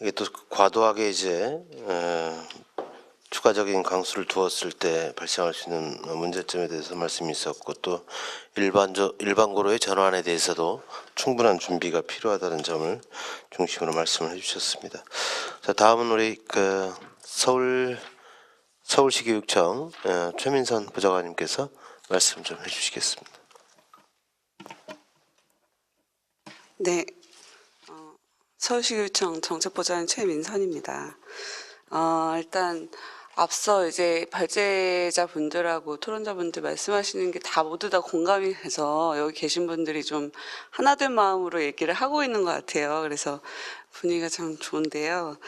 이게 또 과도하게 이제 추가적인 강수를 두었을 때 발생할 수 있는 문제점에 대해서 말씀이 있었고, 또 일반고로의 전환에 대해서도 충분한 준비가 필요하다는 점을 중심으로 말씀을 해주셨습니다. 자, 다음은 우리 그 서울시교육청 최민선 부장관님께서 말씀 좀 해주시겠습니다. 네, 서울시교육청 정책보좌관 최민선입니다. 일단 앞서 이제 발제자분들하고 토론자분들 말씀하시는 게 다 모두 다 공감이 돼서 여기 계신 분들이 좀 하나된 마음으로 얘기를 하고 있는 것 같아요. 그래서 분위기가 참 좋은데요.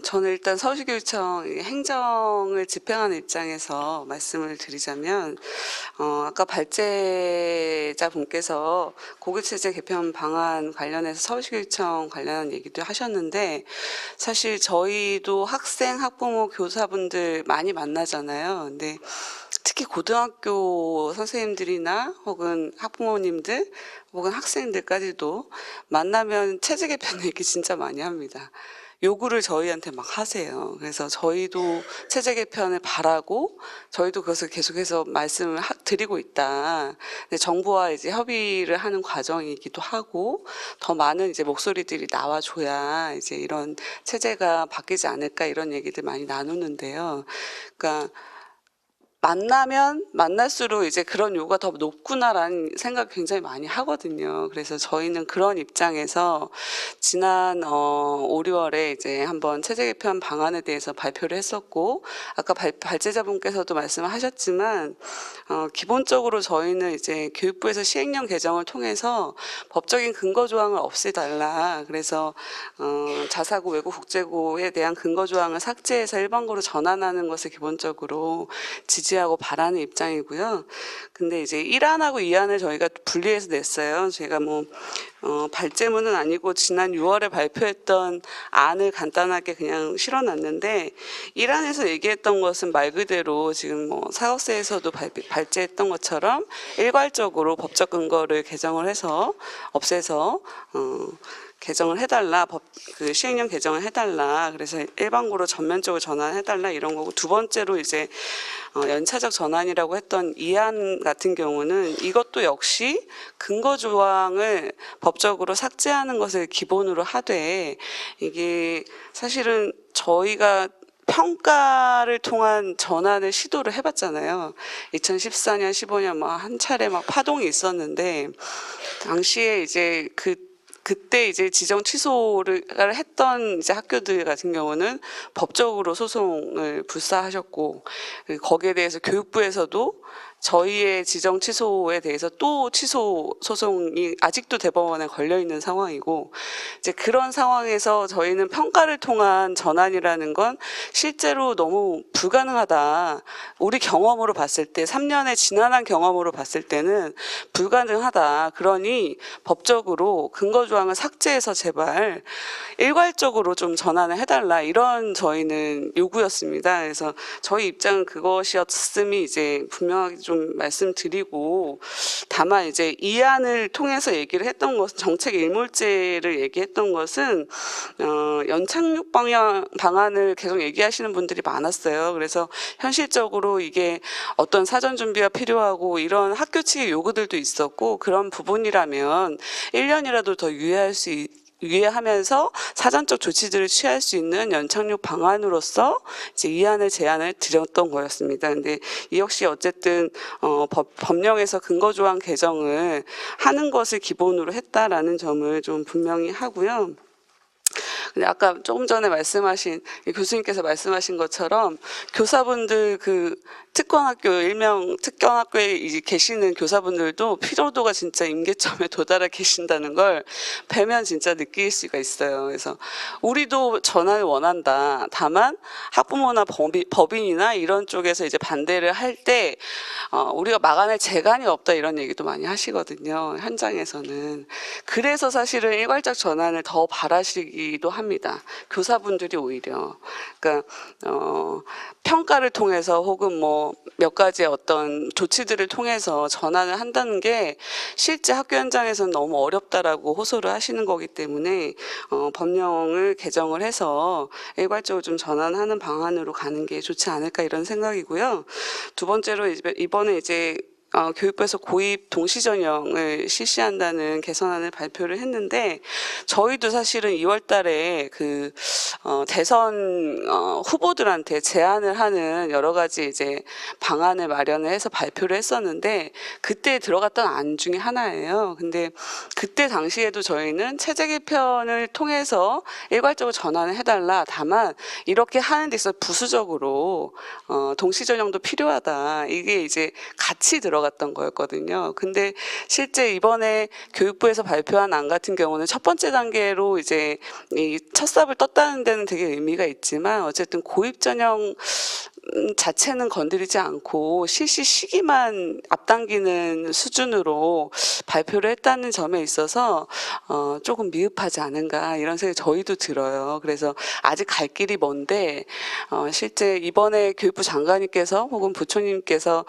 저는 일단 서울시교육청 행정을 집행하는 입장에서 말씀을 드리자면, 아까 발제자분께서 고교체제 개편 방안 관련해서 서울시교육청 관련한 얘기도 하셨는데, 사실 저희도 학생, 학부모, 교사분들 많이 만나잖아요. 근데 특히 고등학교 선생님들이나 혹은 학부모님들 혹은 학생들까지도 만나면 체제 개편 얘기 진짜 많이 합니다. 요구를 저희한테 막 하세요. 그래서 저희도 체제 개편을 바라고 저희도 그것을 계속해서 말씀을 드리고 있다. 근데 정부와 이제 협의를 하는 과정이기도 하고 더 많은 이제 목소리들이 나와줘야 이제 이런 체제가 바뀌지 않을까 이런 얘기들 많이 나누는데요. 그러니까 만나면 만날수록 이제 그런 요구가 더 높구나라는 생각 굉장히 많이 하거든요. 그래서 저희는 그런 입장에서 지난 5, 6월에 이제 한번 체제 개편 방안에 대해서 발표를 했었고, 아까 발제자분께서도 말씀하셨지만 기본적으로 저희는 이제 교육부에서 시행령 개정을 통해서 법적인 근거 조항을 없애달라. 그래서 자사고, 외고, 국제고에 대한 근거 조항을 삭제해서 일반고로 전환하는 것을 기본적으로 지지하고 바라는 입장이고요. 근데 이제 1안하고 2안을 저희가 분리해서 냈어요. 제가 뭐 발제문은 아니고 지난 6월에 발표했던 안을 간단하게 그냥 실어놨는데, 1안에서 얘기했던 것은 말 그대로 지금 뭐 사법세에서도 발제했던 것처럼 일괄적으로 법적 근거를 개정을 해서 없애서 개정을 해달라, 그 시행령 개정을 해달라, 그래서 일반고로 전면적으로 전환해달라 이런 거고, 두 번째로 이제 연차적 전환이라고 했던 이안 같은 경우는 이것도 역시 근거 조항을 법적으로 삭제하는 것을 기본으로 하되, 이게 사실은 저희가 평가를 통한 전환을 시도를 해봤잖아요. 2014년, 15년 막 한 차례 막 파동이 있었는데, 당시에 이제 그때 이제 지정 취소를 했던 이제 학교들 같은 경우는 법적으로 소송을 불사하셨고, 거기에 대해서 교육부에서도 저희의 지정 취소에 대해서 또 취소 소송이 아직도 대법원에 걸려 있는 상황이고, 이제 그런 상황에서 저희는 평가를 통한 전환이라는 건 실제로 너무 불가능하다. 우리 경험으로 봤을 때, 3년의 지난한 경험으로 봤을 때는 불가능하다. 그러니 법적으로 근거 조항을 삭제해서 제발 일괄적으로 좀 전환을 해달라. 이런 저희는 요구였습니다. 그래서 저희 입장은 그것이었음이 이제 분명하게 좀 말씀드리고, 다만 이제 이안을 통해서 얘기를 했던 것은, 정책 일몰제를 얘기했던 것은 연착륙 방안을 계속 얘기하시는 분들이 많았어요. 그래서 현실적으로 이게 어떤 사전 준비가 필요하고 이런 학교 측의 요구들도 있었고, 그런 부분이라면 1년이라도 더 유예할 수 유예하면서 사전적 조치들을 취할 수 있는 연착륙 방안으로서 이제 이안을 제안을 드렸던 거였습니다. 근데 이 역시 어쨌든 법령에서 근거 조항 개정을 하는 것을 기본으로 했다라는 점을 좀 분명히 하고요. 근데 아까 조금 전에 말씀하신 교수님께서 말씀하신 것처럼 교사분들 그 특권학교 일명 특권학교에 이제 계시는 교사분들도 피로도가 진짜 임계점에 도달해 계신다는 걸 뵈면 진짜 느낄 수가 있어요. 그래서 우리도 전환을 원한다. 다만 학부모나 법인이나 이런 쪽에서 이제 반대를 할 때 우리가 막아낼 재간이 없다 이런 얘기도 많이 하시거든요. 현장에서는. 그래서 사실은 일괄적 전환을 더 바라시기도 합니다. 교사분들이 오히려. 그러니까 평가를 통해서 혹은 뭐 몇 가지의 어떤 조치들을 통해서 전환을 한다는 게 실제 학교 현장에서는 너무 어렵다라고 호소를 하시는 거기 때문에 법령을 개정을 해서 일괄적으로 좀 전환하는 방안으로 가는 게 좋지 않을까 이런 생각이고요. 두 번째로 이번에 이제 교육부에서 고입 동시전형을 실시한다는 개선안을 발표를 했는데 저희도 사실은 2월 달에 그 대선 후보들한테 제안을 하는 여러 가지 이제 방안을 마련을 해서 발표를 했었는데 그때 들어갔던 안 중에 하나예요. 근데 그때 당시에도 저희는 체제 개편을 통해서 일괄적으로 전환을 해달라. 다만 이렇게 하는 데 있어서 부수적으로 동시전형도 필요하다. 이게 이제 같이 들어갔던 거였거든요. 근데 실제 이번에 교육부에서 발표한 안 같은 경우는 첫 번째 단계로 이제 이 첫 삽을 떴다는 데는 되게 의미가 있지만 어쨌든 고입 전형 자체는 건드리지 않고 실시 시기만 앞당기는 수준으로 발표를 했다는 점에 있어서 조금 미흡하지 않은가 이런 생각이 저희도 들어요. 그래서 아직 갈 길이 먼데 실제 이번에 교육부 장관님께서 혹은 부총님께서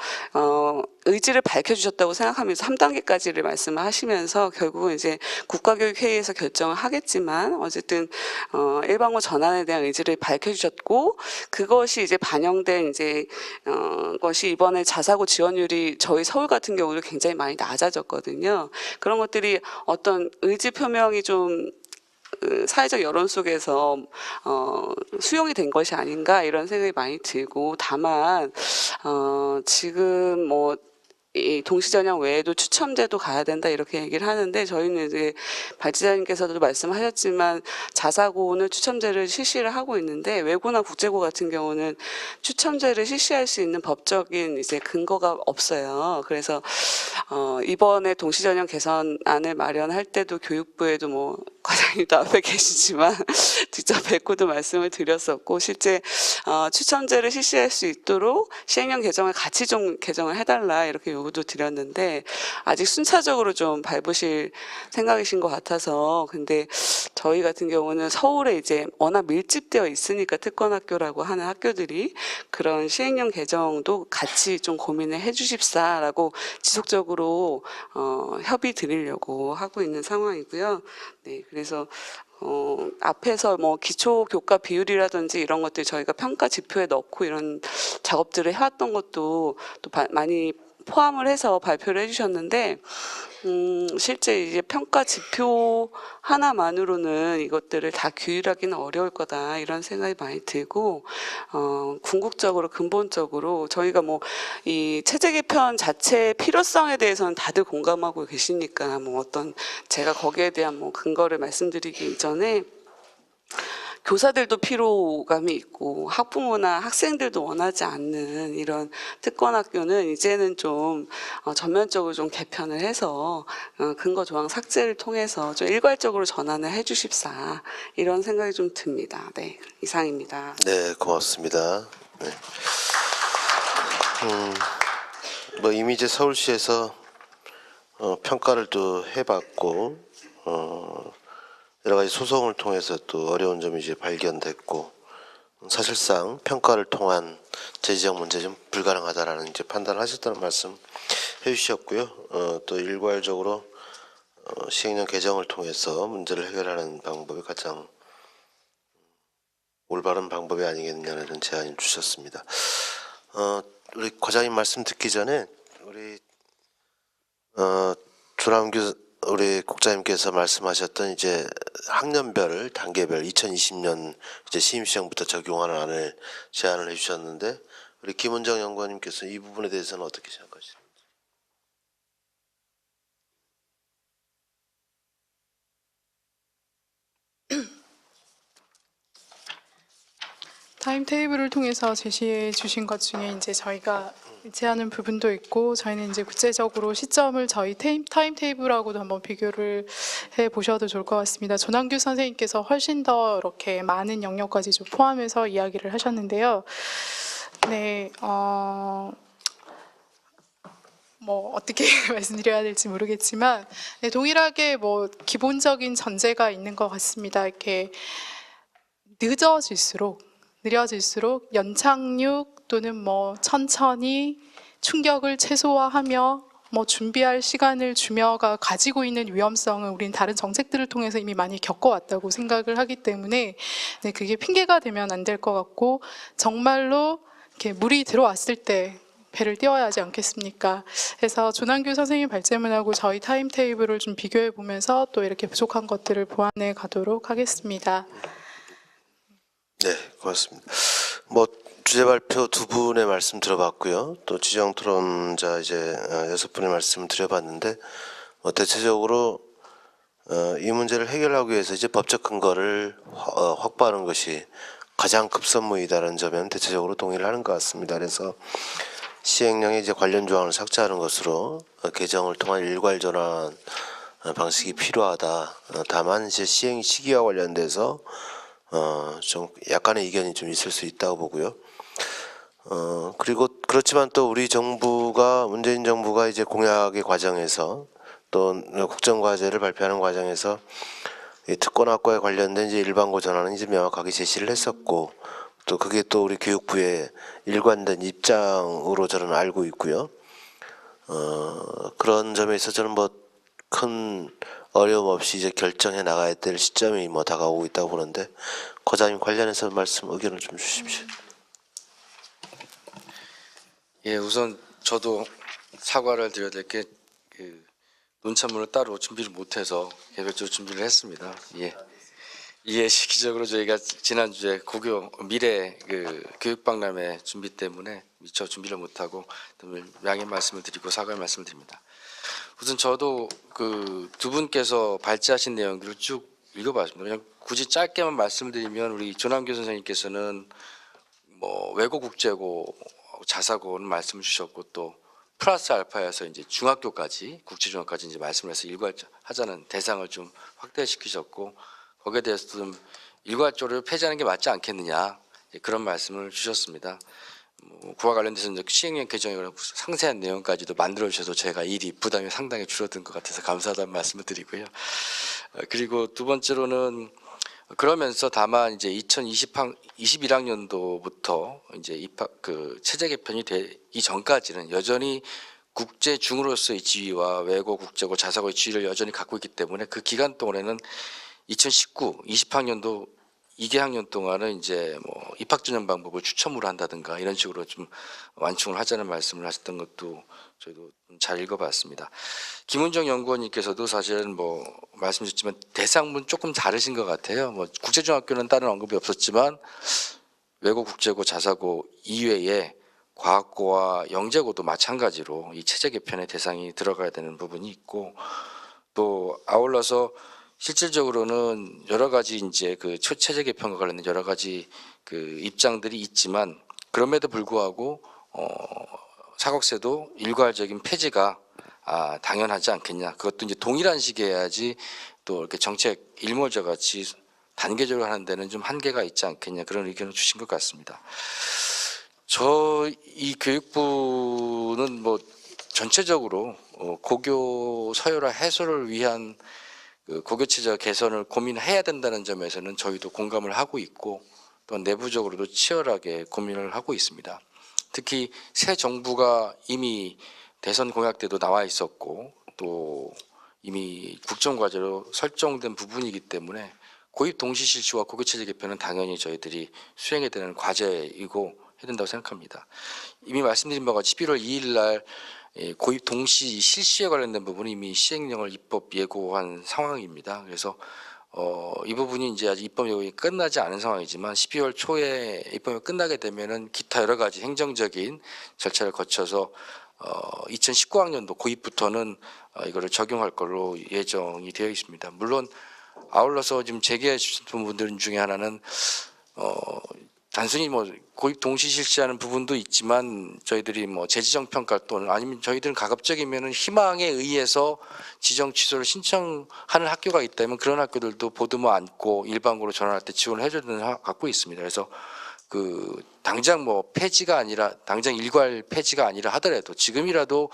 의지를 밝혀주셨다고 생각하면서 3단계까지를 말씀을 하시면서 결국은 이제 국가교육회의에서 결정을 하겠지만 어쨌든 일반고 전환에 대한 의지를 밝혀주셨고 그것이 이제 반영된 이제 것이 이번에 자사고 지원율이 저희 서울 같은 경우도 굉장히 많이 낮아졌거든요. 그런 것들이 어떤 의지 표명이 좀 사회적 여론 속에서 수용이 된 것이 아닌가 이런 생각이 많이 들고 다만 지금 뭐 이 동시전형 외에도 추첨제도 가야 된다 이렇게 얘기를 하는데 저희는 이제 발 지사님께서도 말씀하셨지만 자사고는 추첨제를 실시를 하고 있는데 외고나 국제고 같은 경우는 추첨제를 실시할 수 있는 법적인 이제 근거가 없어요. 그래서 이번에 동시전형 개선안을 마련할 때도 교육부에도 뭐 과장님도 앞에 계시지만 직접 뵙고도 말씀을 드렸었고 실제 추첨제를 실시할 수 있도록 시행령 개정을 같이 좀 개정을 해달라 이렇게 요구도 드렸는데 아직 순차적으로 좀 밟으실 생각이신 것 같아서 근데 저희 같은 경우는 서울에 이제 워낙 밀집되어 있으니까 특권학교라고 하는 학교들이 그런 시행령 개정도 같이 좀 고민을 해주십사라고 지속적으로 협의 드리려고 하고 있는 상황이고요. 네, 그래서 앞에서 뭐 기초 교과 비율이라든지 이런 것들 저희가 평가 지표에 넣고 이런 작업들을 해왔던 것도 또 많이 포함을 해서 발표를 해주셨는데 실제 이제 평가 지표 하나만으로는 이것들을 다 규율하기는 어려울 거다 이런 생각이 많이 들고 궁극적으로 근본적으로 저희가 뭐 이 체제 개편 자체의 필요성에 대해서는 다들 공감하고 계시니까 뭐 어떤 제가 거기에 대한 뭐 근거를 말씀드리기 이전에 교사들도 피로감이 있고 학부모나 학생들도 원하지 않는 이런 특권학교는 이제는 좀 전면적으로 좀 개편을 해서 근거 조항 삭제를 통해서 좀 일괄적으로 전환을 해주십사 이런 생각이 좀 듭니다. 네, 이상입니다. 네, 고맙습니다. 네. 뭐 이미 이제 서울시에서 평가를 또 해봤고 여러 가지 소송을 통해서 또 어려운 점이 이제 발견됐고 사실상 평가를 통한 재지적 문제는 불가능하다라는 이제 판단을 하셨다는 말씀 해주셨고요. 또 일괄적으로 시행령 개정을 통해서 문제를 해결하는 방법이 가장 올바른 방법이 아니겠느냐는 제안을 주셨습니다. 우리 과장님 말씀 듣기 전에 우리 조남규 우리 국장님께서 말씀하셨던 이제 학년별 단계별 2020년 이제 시임 시행부터 적용하는 안을 제안을 해주셨는데 우리 김은정 연구원님께서 이 부분에 대해서는 어떻게 생각하시나요? 타임테이블을 통해서 제시해 주신 것 중에 이제 저희가 일치하는 부분도 있고 저희는 이제 구체적으로 시점을 저희 타임테이블하고도 한번 비교를 해 보셔도 좋을 것 같습니다. 조남규 선생님께서 훨씬 더 이렇게 많은 영역까지 좀 포함해서 이야기를 하셨는데요. 네, 뭐 어떻게 말씀드려야 될지 모르겠지만 네, 동일하게 뭐 기본적인 전제가 있는 것 같습니다. 이렇게 느려질수록 연착륙 또는 뭐 천천히 충격을 최소화하며 뭐 준비할 시간을 주며가 가지고 있는 위험성은 우리는 다른 정책들을 통해서 이미 많이 겪어왔다고 생각을 하기 때문에 네, 그게 핑계가 되면 안 될 것 같고 정말로 이렇게 물이 들어왔을 때 배를 띄워야 하지 않겠습니까? 그래서 조남규 선생님 발제문하고 저희 타임테이블을 좀 비교해 보면서 또 이렇게 부족한 것들을 보완해 가도록 하겠습니다. 네, 고맙습니다. 뭐 주제 발표 두 분의 말씀 들어봤고요. 또 지정 토론자 이제 6분의 말씀 드려봤는데 대체적으로 이 문제를 해결하기 위해서 이제 법적 근거를 확보하는 것이 가장 급선무이다라는 점에는 대체적으로 동의를 하는 것 같습니다. 그래서 시행령에 이제 관련 조항을 삭제하는 것으로 개정을 통한 일괄 전환 방식이 필요하다. 다만 이제 시행 시기와 관련돼서 좀 약간의 이견이 좀 있을 수 있다고 보고요. 그리고 그렇지만 또 우리 정부가 문재인 정부가 이제 공약의 과정에서 또 국정과제를 발표하는 과정에서 이 특권학과에 관련된 이제 일반고 전환은 이제 명확하게 제시를 했었고 또 그게 또 우리 교육부의 일관된 입장으로 저는 알고 있고요. 그런 점에 있어서 저는 뭐 큰 어려움 없이 이제 결정해 나가야 될 시점이 뭐 다가오고 있다고 보는데 과장님 관련해서 의견을 좀 주십시오. 예, 우선 저도 사과를 드려야 될 게 논찬문을 따로 준비를 못해서 개별적으로 준비를 했습니다. 예. 이해 시기적으로 저희가 지난주에 고교 미래 교육박람회 준비 때문에 미처 준비를 못하고 양해 말씀을 드리고 사과의 말씀을 드립니다. 우선 저도 두 분께서 발제하신 내용들을 쭉 읽어봤습니다. 그냥 굳이 짧게만 말씀드리면 우리 조남규 선생님께서는 뭐 외고 국제고 자사고는 말씀을 주셨고 또 플러스 알파에서 이제 중학교까지 국제중학까지 이제 말씀을 해서 일괄하자는 대상을 좀 확대시키셨고 거기에 대해서 좀 일괄적으로 폐지하는 게 맞지 않겠느냐 그런 말씀을 주셨습니다. 그와 관련돼서 이제 시행령 개정에 관한 상세한 내용까지도 만들어 주셔서 제가 일이 부담이 상당히 줄어든 것 같아서 감사하다는 말씀을 드리고요. 그리고 두 번째로는 그러면서 다만 이제 2021학년도부터 이제 입학 체제 개편이 되기 전까지는 여전히 국제 중으로서의 지위와 외고 국제고 자사고의 지위를 여전히 갖고 있기 때문에 그 기간 동안에는 2019, 20학년도 2개학년 동안은 이제 뭐 입학 전형 방법을 추첨으로 한다든가 이런 식으로 좀 완충을 하자는 말씀을 하셨던 것도 저희도 잘 읽어봤습니다. 김은정 연구원님께서도 사실은 뭐 말씀주셨지만 대상문 조금 다르신 것 같아요. 뭐 국제중학교는 다른 언급이 없었지만 외고 국제고 자사고 이외에 과학고와 영재고도 마찬가지로 이 체제 개편의 대상이 들어가야 되는 부분이 있고 또 아울러서 실질적으로는 여러 가지 이제 체제 개편과 관련된 여러 가지 입장들이 있지만 그럼에도 불구하고 사각세도 일괄적인 폐지가 당연하지 않겠냐. 그것도 이제 동일한 시기에 해야지 또 이렇게 정책 일몰저 같이 단계적으로 하는 데는 좀 한계가 있지 않겠냐 그런 의견을 주신 것 같습니다. 이 교육부는 뭐 전체적으로 고교 서열화 해소를 위한 고교체제 개선을 고민해야 된다는 점에서는 저희도 공감을 하고 있고 또 내부적으로도 치열하게 고민을 하고 있습니다. 특히 새 정부가 이미 대선 공약 때도 나와 있었고 또 이미 국정과제로 설정된 부분이기 때문에 고입 동시 실시와 고교체제 개편은 당연히 저희들이 수행해야 되는 과제이고 해야 된다고 생각합니다. 이미 말씀드린 바와 같이 11월 2일 날 고입 동시 실시에 관련된 부분은 이미 시행령을 입법 예고한 상황입니다. 그래서 이 부분이 이제 아직 입법 예고가 끝나지 않은 상황이지만 12월 초에 입법이 끝나게 되면은 기타 여러 가지 행정적인 절차를 거쳐서 2019학년도 고입부터는 이거를 적용할 걸로 예정이 되어 있습니다. 물론 아울러서 지금 제기해 주신 부분들 중에 하나는 단순히 뭐 고입 동시 실시하는 부분도 있지만 저희들이 뭐 재지정 평가 또는 아니면 저희들은 가급적이면은 희망에 의해서 지정 취소를 신청하는 학교가 있다면 그런 학교들도 보듬어 안고 일반고로 전환할 때 지원을 해줘야 되는 갖고 있습니다. 그래서 그 당장 뭐 폐지가 아니라 당장 일괄 폐지가 아니라 하더라도 지금이라도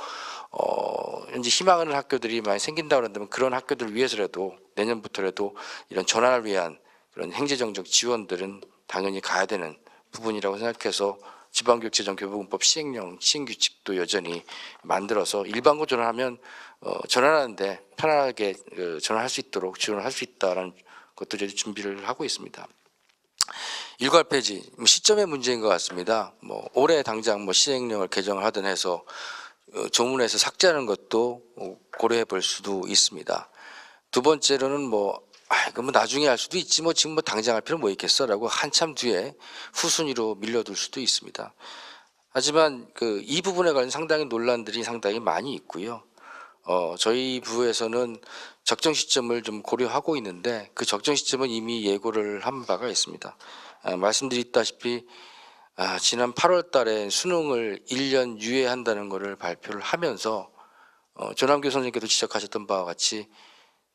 현재 희망하는 학교들이 많이 생긴다고 한다면 그런 학교들을 위해서라도 내년부터라도 이런 전환을 위한 그런 행정적 지원들은 당연히 가야 되는 부분이라고 생각해서 지방교육재정교부금법 시행령 시행규칙도 여전히 만들어서 일반고 전환하면 전환하는데 편안하게 전환할 수 있도록 지원을 할 수 있다라는 것들을 준비를 하고 있습니다. 일괄 폐지 시점의 문제인 것 같습니다. 뭐 올해 당장 뭐 시행령을 개정을 하든 해서 조문에서 삭제하는 것도 고려해 볼 수도 있습니다. 두 번째로는 뭐 그럼 뭐 나중에 할 수도 있지 뭐 지금 뭐 당장 할 필요 뭐 있겠어라고 한참 뒤에 후순위로 밀려둘 수도 있습니다. 하지만 이 부분에 관한 상당히 논란들이 상당히 많이 있고요. 저희 부에서는 적정 시점을 좀 고려하고 있는데 그 적정 시점은 이미 예고를 한 바가 있습니다. 말씀드렸다시피 지난 8월 달에 수능을 1년 유예한다는 것을 발표를 하면서 조남규 선생님께도 지적하셨던 바와 같이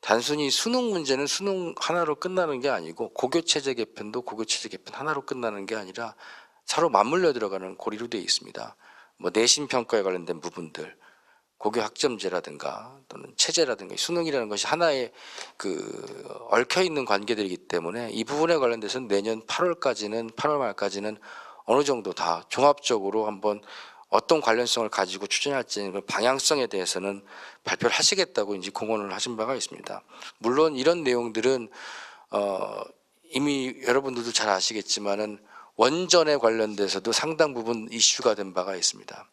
단순히 수능 문제는 수능 하나로 끝나는 게 아니고 고교체제 개편도 고교체제 개편 하나로 끝나는 게 아니라 서로 맞물려 들어가는 고리로 되어 있습니다. 뭐 내신 평가에 관련된 부분들, 고교 학점제라든가 또는 체제라든가 수능이라는 것이 하나의 얽혀 있는 관계들이기 때문에 이 부분에 관련돼서는 내년 8월 말까지는 어느 정도 다 종합적으로 한번 어떤 관련성을 가지고 추진할지 그 방향성에 대해서는 발표를 하시겠다고 이제 공언을 하신 바가 있습니다. 물론 이런 내용들은 이미 여러분들도 잘 아시겠지만은 원전에 관련돼서도 상당 부분 이슈가 된 바가 있습니다.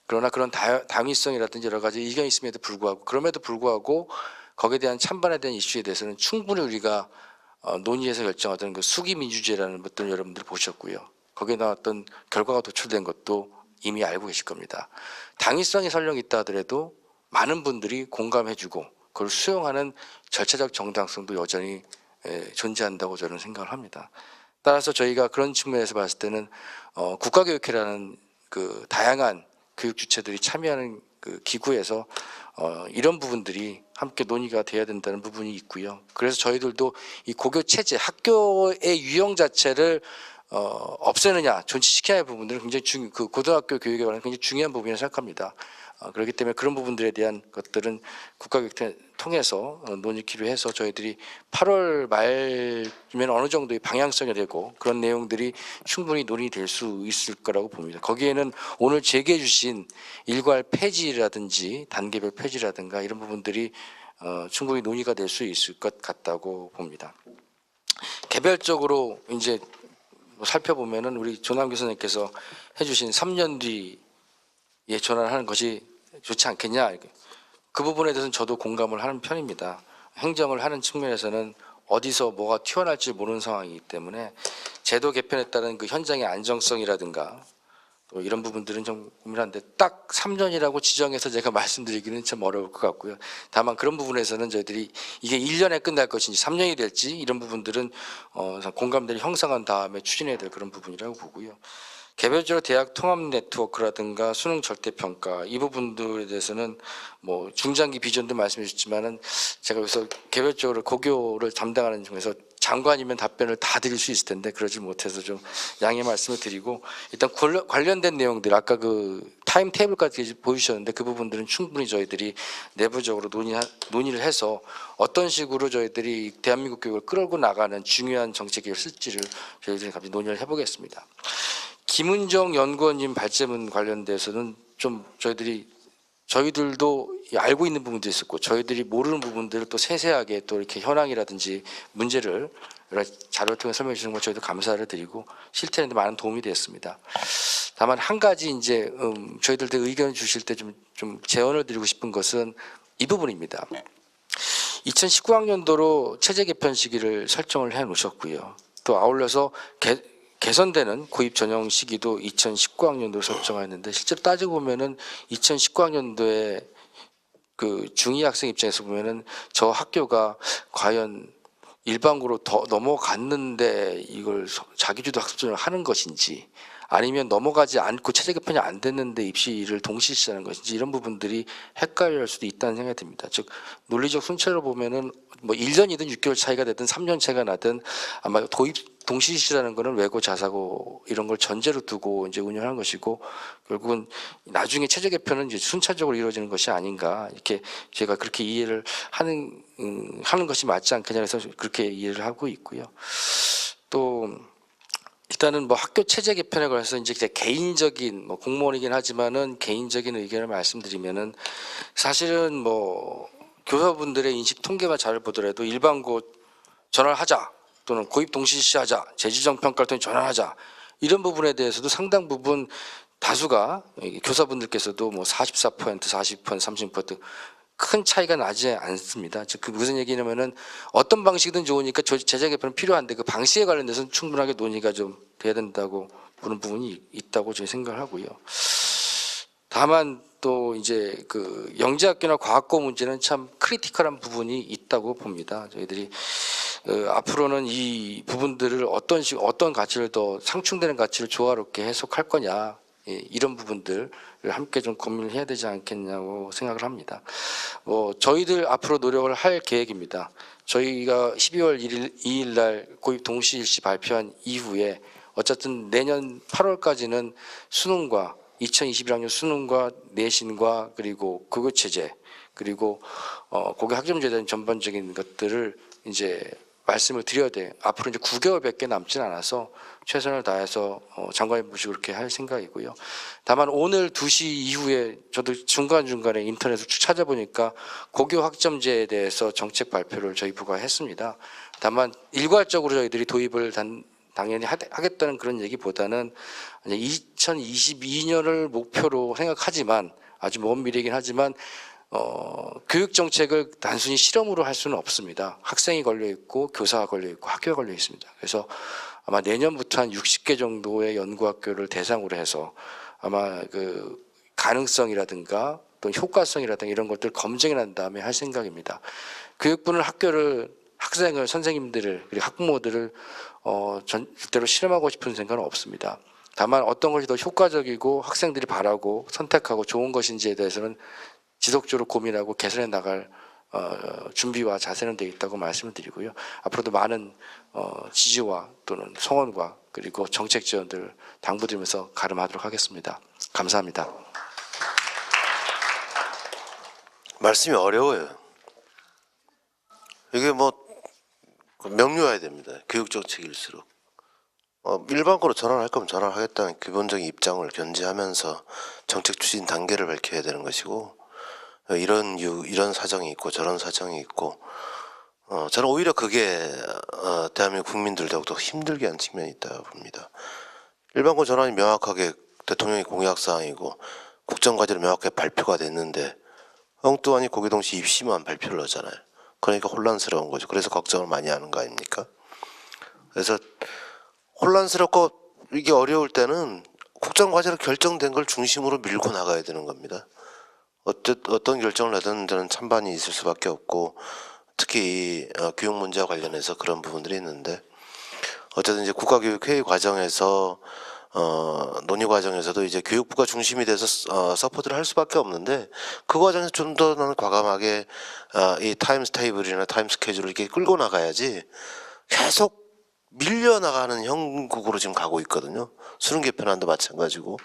그러나 그런 당위성이라든지 여러 가지 의견이 있음에도 불구하고 그럼에도 불구하고 거기에 대한 찬반에 대한 이슈에 대해서는 충분히 우리가 논의해서 결정하던 그 수기 민주주의라는 것들을 여러분들이 보셨고요. 거기에 나왔던 결과가 도출된 것도 이미 알고 계실 겁니다. 당위성이 설령 있다 하더라도 많은 분들이 공감해주고 그걸 수용하는 절차적 정당성도 여전히 존재한다고 저는 생각을 합니다. 따라서 저희가 그런 측면에서 봤을 때는 국가교육회라는 그 다양한 교육 주체들이 참여하는 그 기구에서 이런 부분들이 함께 논의가 돼야 된다는 부분이 있고요. 그래서 저희들도 이 고교 체제, 학교의 유형 자체를 없애느냐, 존치시켜야 할 부분들은 굉장히 고등학교 교육에 관한 굉장히 중요한 부분이라고 생각합니다. 그렇기 때문에 그런 부분들에 대한 것들은 국가교육회 통해서 논의키로 해서 저희들이 8월 말이면 어느 정도의 방향성이 되고 그런 내용들이 충분히 논의될 수 있을 거라고 봅니다. 거기에는 오늘 제기해 주신 일괄 폐지라든지 단계별 폐지라든가 이런 부분들이 충분히 논의가 될 수 있을 것 같다고 봅니다. 개별적으로 이제 살펴보면은 우리 조남규 선생님께서 해주신 3년 뒤에 전환하는 것이 좋지 않겠냐, 그 부분에 대해서는 저도 공감을 하는 편입니다. 행정을 하는 측면에서는 어디서 뭐가 튀어나올지 모르는 상황이기 때문에 제도 개편에 따른 그 현장의 안정성이라든가 또 이런 부분들은 좀 고민하는데 딱 3년이라고 지정해서 제가 말씀드리기는 참 어려울 것 같고요. 다만 그런 부분에서는 저희들이 이게 1년에 끝날 것인지 3년이 될지 이런 부분들은 공감대를 형성한 다음에 추진해야 될 그런 부분이라고 보고요. 개별적으로 대학 통합 네트워크라든가 수능 절대평가 이 부분들에 대해서는 뭐 중장기 비전도 말씀해 주셨지만은 제가 여기서 개별적으로 고교를 담당하는 중에서 장관이면 답변을 다 드릴 수 있을 텐데 그러지 못해서 좀 양해 말씀을 드리고 일단 관련된 내용들 아까 그 타임 테이블까지 보여주셨는데 그 부분들은 충분히 저희들이 내부적으로 논의를 해서 어떤 식으로 저희들이 대한민국 교육을 끌고 나가는 중요한 정책을 쓸지를 저희들이 같이 논의를 해보겠습니다. 김은정 연구원님 발제문 관련돼서는 좀 저희들도 알고 있는 부분도 있었고 저희들이 모르는 부분들을 또 세세하게 또 이렇게 현황이라든지 문제를 여러 자료를 통해 설명해 주시는 것 저희도 감사를 드리고 실태에는 많은 도움이 되었습니다. 다만 한 가지 이제 저희들도 의견 주실 때 좀 제언을 드리고 싶은 것은 이 부분입니다. 2019학년도로 체제 개편 시기를 설정을 해 놓으셨고요. 또 아울러서 개선되는 고입 전형 시기도 2019학년도로 설정했는데 실제로 따지고 보면은 2019학년도에 그 중2 학생 입장에서 보면은 저 학교가 과연 일반고로 더 넘어갔는데 이걸 자기주도 학습전을 하는 것인지 아니면 넘어가지 않고 체제 개편이 안 됐는데 입시를 동시 실시하는 것인지 이런 부분들이 헷갈릴 수도 있다는 생각이 듭니다. 즉 논리적 순차로 보면은 뭐 1년이든 6개월 차이가 되든 3년 차이가 나든 아마 도입 동시 실시라는 거는 외고 자사고 이런 걸 전제로 두고 이제 운영하는 것이고 결국은 나중에 체제 개편은 이제 순차적으로 이루어지는 것이 아닌가 이렇게 제가 그렇게 이해를 하는 것이 맞지 않겠냐 해서 그렇게 이해를 하고 있고요. 또 일단은 뭐 학교 체제 개편에 관해서 이제 개인적인 뭐 공무원이긴 하지만은 개인적인 의견을 말씀드리면은 사실은 뭐 교사분들의 인식 통계만 잘 보더라도 일반고 전환하자 또는 고입 동시 실시하자 재지정 평가를 통해 전환하자 이런 부분에 대해서도 상당 부분 다수가 교사분들께서도 뭐 44%, 40%, 30% 큰 차이가 나지 않습니다. 즉 그 무슨 얘기냐면은 어떤 방식이든 좋으니까 제재 개편은 필요한데 그 방식에 관련돼서는 충분하게 논의가 좀 돼야 된다고 보는 부분이 있다고 저희 생각을 하고요. 다만 또 이제 그 영재학교나 과학고 문제는 참 크리티컬한 부분이 있다고 봅니다. 저희들이 앞으로는 이 부분들을 어떤 가치를 더 상충되는 가치를 조화롭게 해석할 거냐 이런 부분들을 함께 좀 고민을 해야 되지 않겠냐고 생각을 합니다. 저희들 앞으로 노력을 할 계획입니다. 저희가 12월 2일 날 고입 동시일시 발표한 이후에 어쨌든 내년 8월까지는 수능과 2021학년 수능과 내신과 그리고 국어체제 그리고 고교 학점제에 대한 전반적인 것들을 이제 말씀을 드려야 돼. 앞으로 이제 9개월밖에 남진 않아서 최선을 다해서 장관님 모시고 그렇게 할 생각이고요. 다만 오늘 2시 이후에 저도 중간중간에 인터넷을 쭉 찾아보니까 고교 학점제에 대해서 정책 발표를 저희 부가 했습니다. 다만 일괄적으로 저희들이 도입을 당연히 하겠다는 그런 얘기보다는 2022년을 목표로 생각하지만 아주 먼 미래이긴 하지만 교육 정책을 단순히 실험으로 할 수는 없습니다. 학생이 걸려 있고 교사가 걸려 있고 학교가 걸려 있습니다. 그래서 아마 내년부터 한 60개 정도의 연구학교를 대상으로 해서 아마 그 가능성이라든가 또 효과성이라든가 이런 것들 검증해 난 다음에 할 생각입니다. 교육부는 학생을 선생님들을 그리고 학부모들을 절대로 실험하고 싶은 생각은 없습니다. 다만 어떤 것이 더 효과적이고 학생들이 바라고 선택하고 좋은 것인지에 대해서는 지속적으로 고민하고 개선해 나갈 준비와 자세는 되어 있다고 말씀을 드리고요. 앞으로도 많은 지지와 또는 성원과 그리고 정책 지원들을 당부드리면서 가름하도록 하겠습니다. 감사합니다. 말씀이 어려워요. 이게 뭐 명료해야 됩니다. 교육 정책일수록 일반고로 전환할 거면 전환하겠다는 기본적인 입장을 견지하면서 정책 추진 단계를 밝혀야 되는 것이고 이런 사정이 있고 저런 사정이 있고 저는 오히려 그게 대한민국 국민들을 더욱더 힘들게 하는 측면이 있다고 봅니다. 일반고 전환이 명확하게 대통령의 공약사항이고 국정과제로 명확하게 발표가 됐는데 엉뚱하니 고교동시 입시만 발표를 하잖아요. 그러니까 혼란스러운 거죠. 그래서 걱정을 많이 하는 거 아닙니까? 그래서 혼란스럽고 이게 어려울 때는 국정과제로 결정된 걸 중심으로 밀고 나가야 되는 겁니다. 어떤 결정을 하든 저는 찬반이 있을 수밖에 없고 특히 교육 문제와 관련해서 그런 부분들이 있는데 어쨌든 이제 국가교육회의 과정에서 논의 과정에서도 이제 교육부가 중심이 돼서 서포트를 할 수밖에 없는데 그 과정에서 좀 더 나는 과감하게 이 타임 스테이블이나 타임 스케줄을 이렇게 끌고 나가야지 계속 밀려나가는 형국으로 지금 가고 있거든요. 수능 개편안도 마찬가지고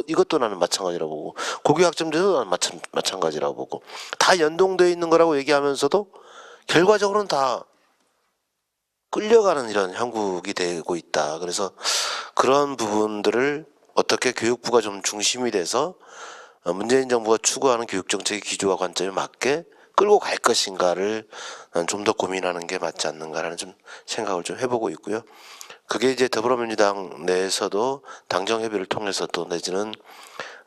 이것도 나는 마찬가지라고 보고 고교학점제도 나는 마찬가지라고 보고 다 연동되어 있는 거라고 얘기하면서도 결과적으로는 다 끌려가는 이런 형국이 되고 있다. 그래서 그런 부분들을 어떻게 교육부가 좀 중심이 돼서 문재인 정부가 추구하는 교육정책의 기조와 관점에 맞게 끌고 갈 것인가를 좀 더 고민하는 게 맞지 않는가라는 좀 생각을 좀 해보고 있고요. 그게 이제 더불어민주당 내에서도 당정 협의를 통해서도 내지는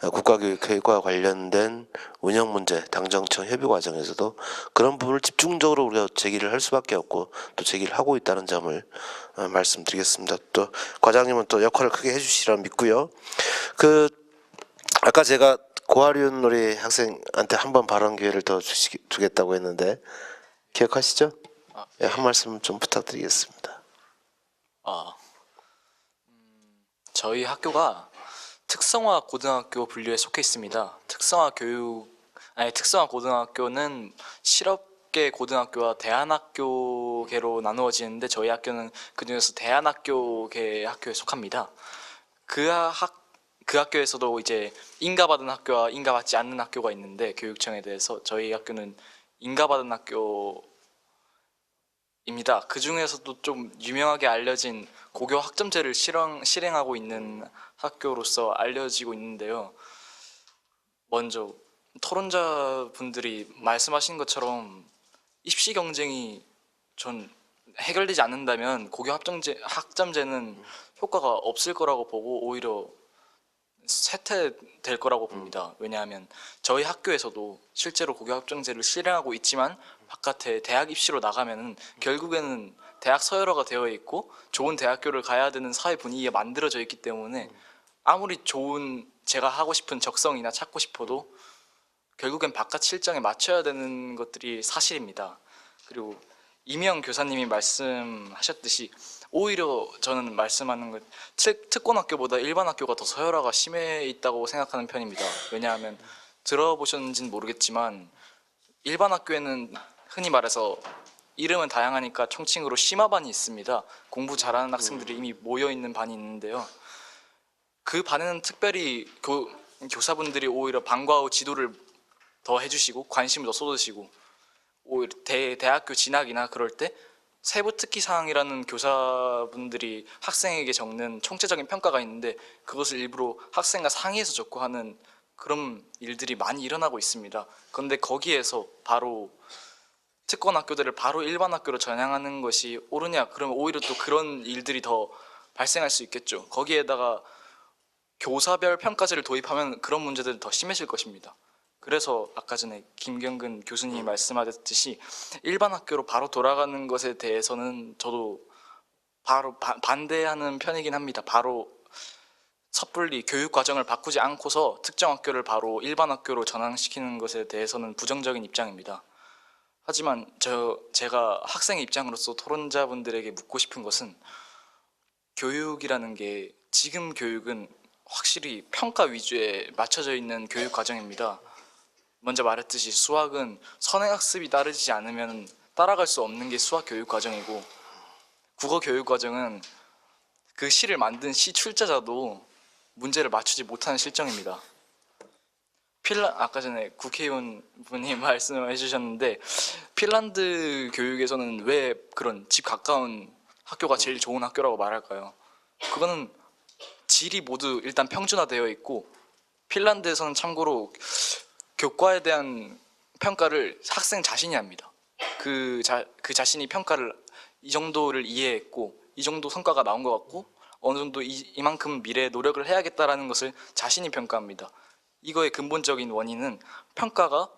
국가교육과 관련된 운영 문제, 당정청 협의 과정에서도 그런 부분을 집중적으로 우리가 제기를 할 수밖에 없고 또 제기를 하고 있다는 점을 말씀드리겠습니다. 또 과장님은 또 역할을 크게 해주시리라 믿고요. 아까 제가 고하륜 우리 학생한테 한 번 발언 기회를 더 주겠다고 했는데 기억하시죠? 네, 한 말씀 좀 부탁드리겠습니다. 저희 학교가 특성화 고등학교 분류에 속해 있습니다. 특성화 고등학교는 실업계 고등학교와 대안학교계로 나누어지는데 저희 학교는 그중에서 대안학교계 학교에 속합니다. 그 학교에서도 이제 인가받은 학교와 인가받지 않는 학교가 있는데 교육청에 대해서 저희 학교는 인가받은 학교입니다. 그 중에서도 좀 유명하게 알려진 고교 학점제를 실행하고 있는 학교로서 알려지고 있는데요. 먼저 토론자 분들이 말씀하신 것처럼 입시 경쟁이 전 해결되지 않는다면 고교 학점제는 효과가 없을 거라고 보고 오히려 쇠퇴될 거라고 봅니다. 왜냐하면 저희 학교에서도 실제로 고교 학점제를 실행하고 있지만 바깥에 대학 입시로 나가면은 결국에는 대학 서열화가 되어 있고 좋은 대학교를 가야 되는 사회 분위기가 만들어져 있기 때문에 아무리 좋은 제가 하고 싶은 적성이나 찾고 싶어도 결국엔 바깥 실정에 맞춰야 되는 것들이 사실입니다. 그리고 이명 교사님이 말씀하셨듯이 오히려 저는 말씀하는 것 특권학교보다 일반 학교가 더 서열화가 심해 있다고 생각하는 편입니다. 왜냐하면 들어보셨는지는 모르겠지만 일반 학교에는 흔히 말해서 이름은 다양하니까 총칭으로 심화반이 있습니다. 공부 잘하는 학생들이 이미 모여있는 반이 있는데요. 그 반에는 특별히 교사분들이 오히려 방과 후 지도를 더 해주시고 관심을 더 쏟으시고 오히려 대학교 진학이나 그럴 때 세부 특기 사항이라는 교사분들이 학생에게 적는 총체적인 평가가 있는데 그것을 일부러 학생과 상의해서 적고 하는 그런 일들이 많이 일어나고 있습니다. 그런데 거기에서 바로 특권 학교들을 바로 일반 학교로 전향하는 것이 옳으냐? 그러면 오히려 또 그런 일들이 더 발생할 수 있겠죠. 거기에다가 교사별 평가제를 도입하면 그런 문제들이 더 심해질 것입니다. 그래서 아까 전에 김경근 교수님이 말씀하셨듯이 일반 학교로 바로 돌아가는 것에 대해서는 저도 바로 반대하는 편이긴 합니다. 바로 섣불리 교육 과정을 바꾸지 않고서 특정 학교를 바로 일반 학교로 전환시키는 것에 대해서는 부정적인 입장입니다. 하지만 제가 학생의 입장으로서 토론자분들에게 묻고 싶은 것은 교육이라는 게 지금 교육은 확실히 평가 위주에 맞춰져 있는 교육 과정입니다. 먼저 말했듯이 수학은 선행학습이 따르지 않으면 따라갈 수 없는 게 수학 교육 과정이고 국어 교육 과정은 그 시를 만든 시 출제자도 문제를 맞추지 못하는 실정입니다. 아까 전에 국회의원 분이 말씀을 해주셨는데 핀란드 교육에서는 왜 그런 집 가까운 학교가 제일 좋은 학교라고 말할까요? 그거는 질이 모두 일단 평준화되어 있고 핀란드에서는 참고로 교과에 대한 평가를 학생 자신이 합니다. 그 자신이 평가를 이 정도를 이해했고 이 정도 성과가 나온 것 같고 어느 정도 이만큼 미래에 노력을 해야겠다라는 것을 자신이 평가합니다. 이거의 근본적인 원인은 평가가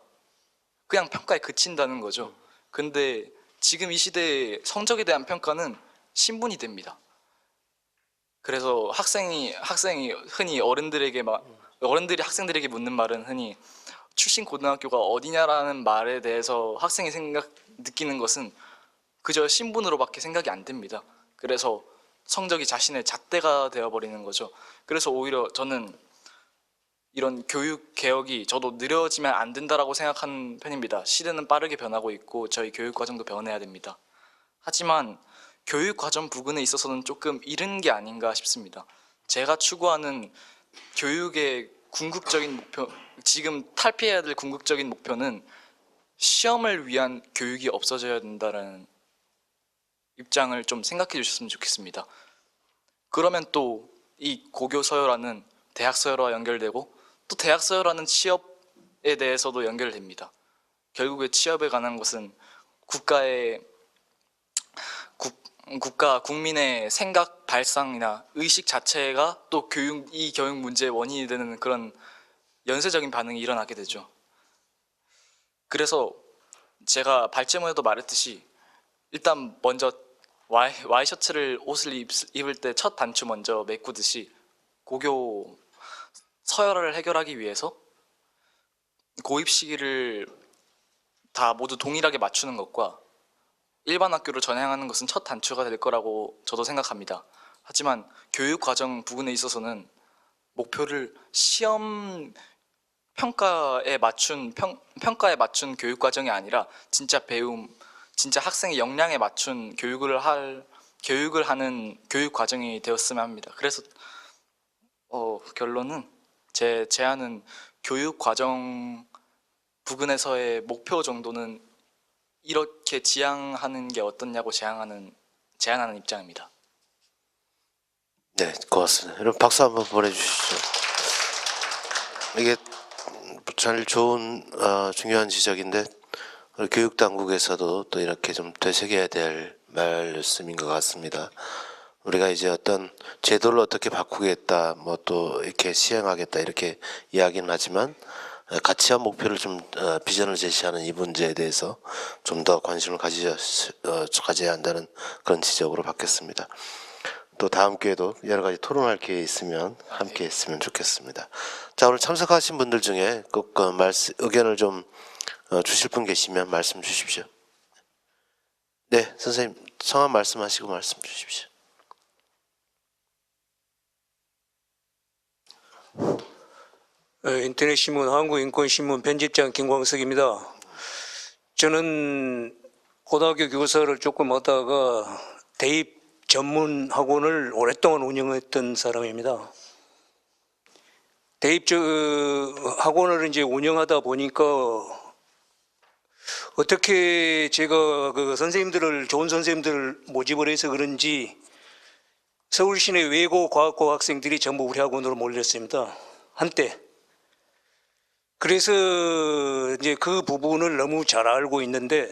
그냥 평가에 그친다는 거죠. 근데 지금 이 시대의 성적에 대한 평가는 신분이 됩니다. 그래서 학생이 흔히 어른들이 학생들에게 묻는 말은 흔히 출신 고등학교가 어디냐라는 말에 대해서 학생이 느끼는 것은 그저 신분으로밖에 생각이 안 됩니다. 그래서 성적이 자신의 잣대가 되어버리는 거죠. 그래서 오히려 저는 이런 교육 개혁이 저도 느려지면 안 된다라고 생각하는 편입니다. 시대는 빠르게 변하고 있고 저희 교육 과정도 변해야 됩니다. 하지만 교육 과정 부분에 있어서는 조금 이른 게 아닌가 싶습니다. 제가 추구하는 교육의 궁극적인 목표, 지금 탈피해야 될 궁극적인 목표는 시험을 위한 교육이 없어져야 된다는 입장을 좀 생각해 주셨으면 좋겠습니다. 그러면 또 이 고교 서열화는 대학 서열화와 연결되고 또 대학 서열화는 취업에 대해서도 연결됩니다. 결국에 취업에 관한 것은 국민의 생각 발상이나 의식 자체가 또 이 교육 문제의 원인이 되는 그런 연쇄적인 반응이 일어나게 되죠. 그래서 제가 발제문에도 말했듯이 일단 먼저 와이셔츠를 옷을 입을 때 첫 단추 먼저 메꾸듯이 고교 서열화를 해결하기 위해서 고입 시기를 다 모두 동일하게 맞추는 것과 일반 학교를 전향하는 것은 첫 단추가 될 거라고 저도 생각합니다. 하지만 교육 과정 부분에 있어서는 목표를 시험 평가에 맞춘 교육 과정이 아니라 진짜 배움, 진짜 학생의 역량에 맞춘 교육을 하는 교육 과정이 되었으면 합니다. 그래서 결론은 제 제안은 교육 과정 부근에서의 목표 정도는 이렇게 지향하는 게 어떻냐고 제안하는 입장입니다. 네, 고맙습니다. 여러분 박수 한번 보내주시죠. 이게 잘 좋은 중요한 지적인데 우리 교육 당국에서도 또 이렇게 좀 되새겨야 될 말씀인 것 같습니다. 우리가 이제 어떤 제도를 어떻게 바꾸겠다, 뭐 또 이렇게 시행하겠다 이렇게 이야기는 하지만 가치와 목표를 좀 비전을 제시하는 이 문제에 대해서 좀 더 관심을 가져야 한다는 그런 지적으로 받겠습니다. 또 다음 기회에도 여러 가지 토론할 기회 있으면 함께 했으면 좋겠습니다. 자, 오늘 참석하신 분들 중에 꼭 의견을 좀 주실 분 계시면 말씀 주십시오. 네, 선생님 성함 말씀하시고 말씀 주십시오. 인터넷신문 한국인권신문 편집장 김광석입니다. 저는 고등학교 교사를 조금 하다가 대입 전문 학원을 오랫동안 운영했던 사람입니다. 대입 학원을 이제 운영하다 보니까 어떻게 제가 그 좋은 선생님들을 모집을 해서 그런지 서울 시내 외고 과학고 학생들이 전부 우리 학원으로 몰렸습니다. 한때. 그래서 이제 그 부분을 너무 잘 알고 있는데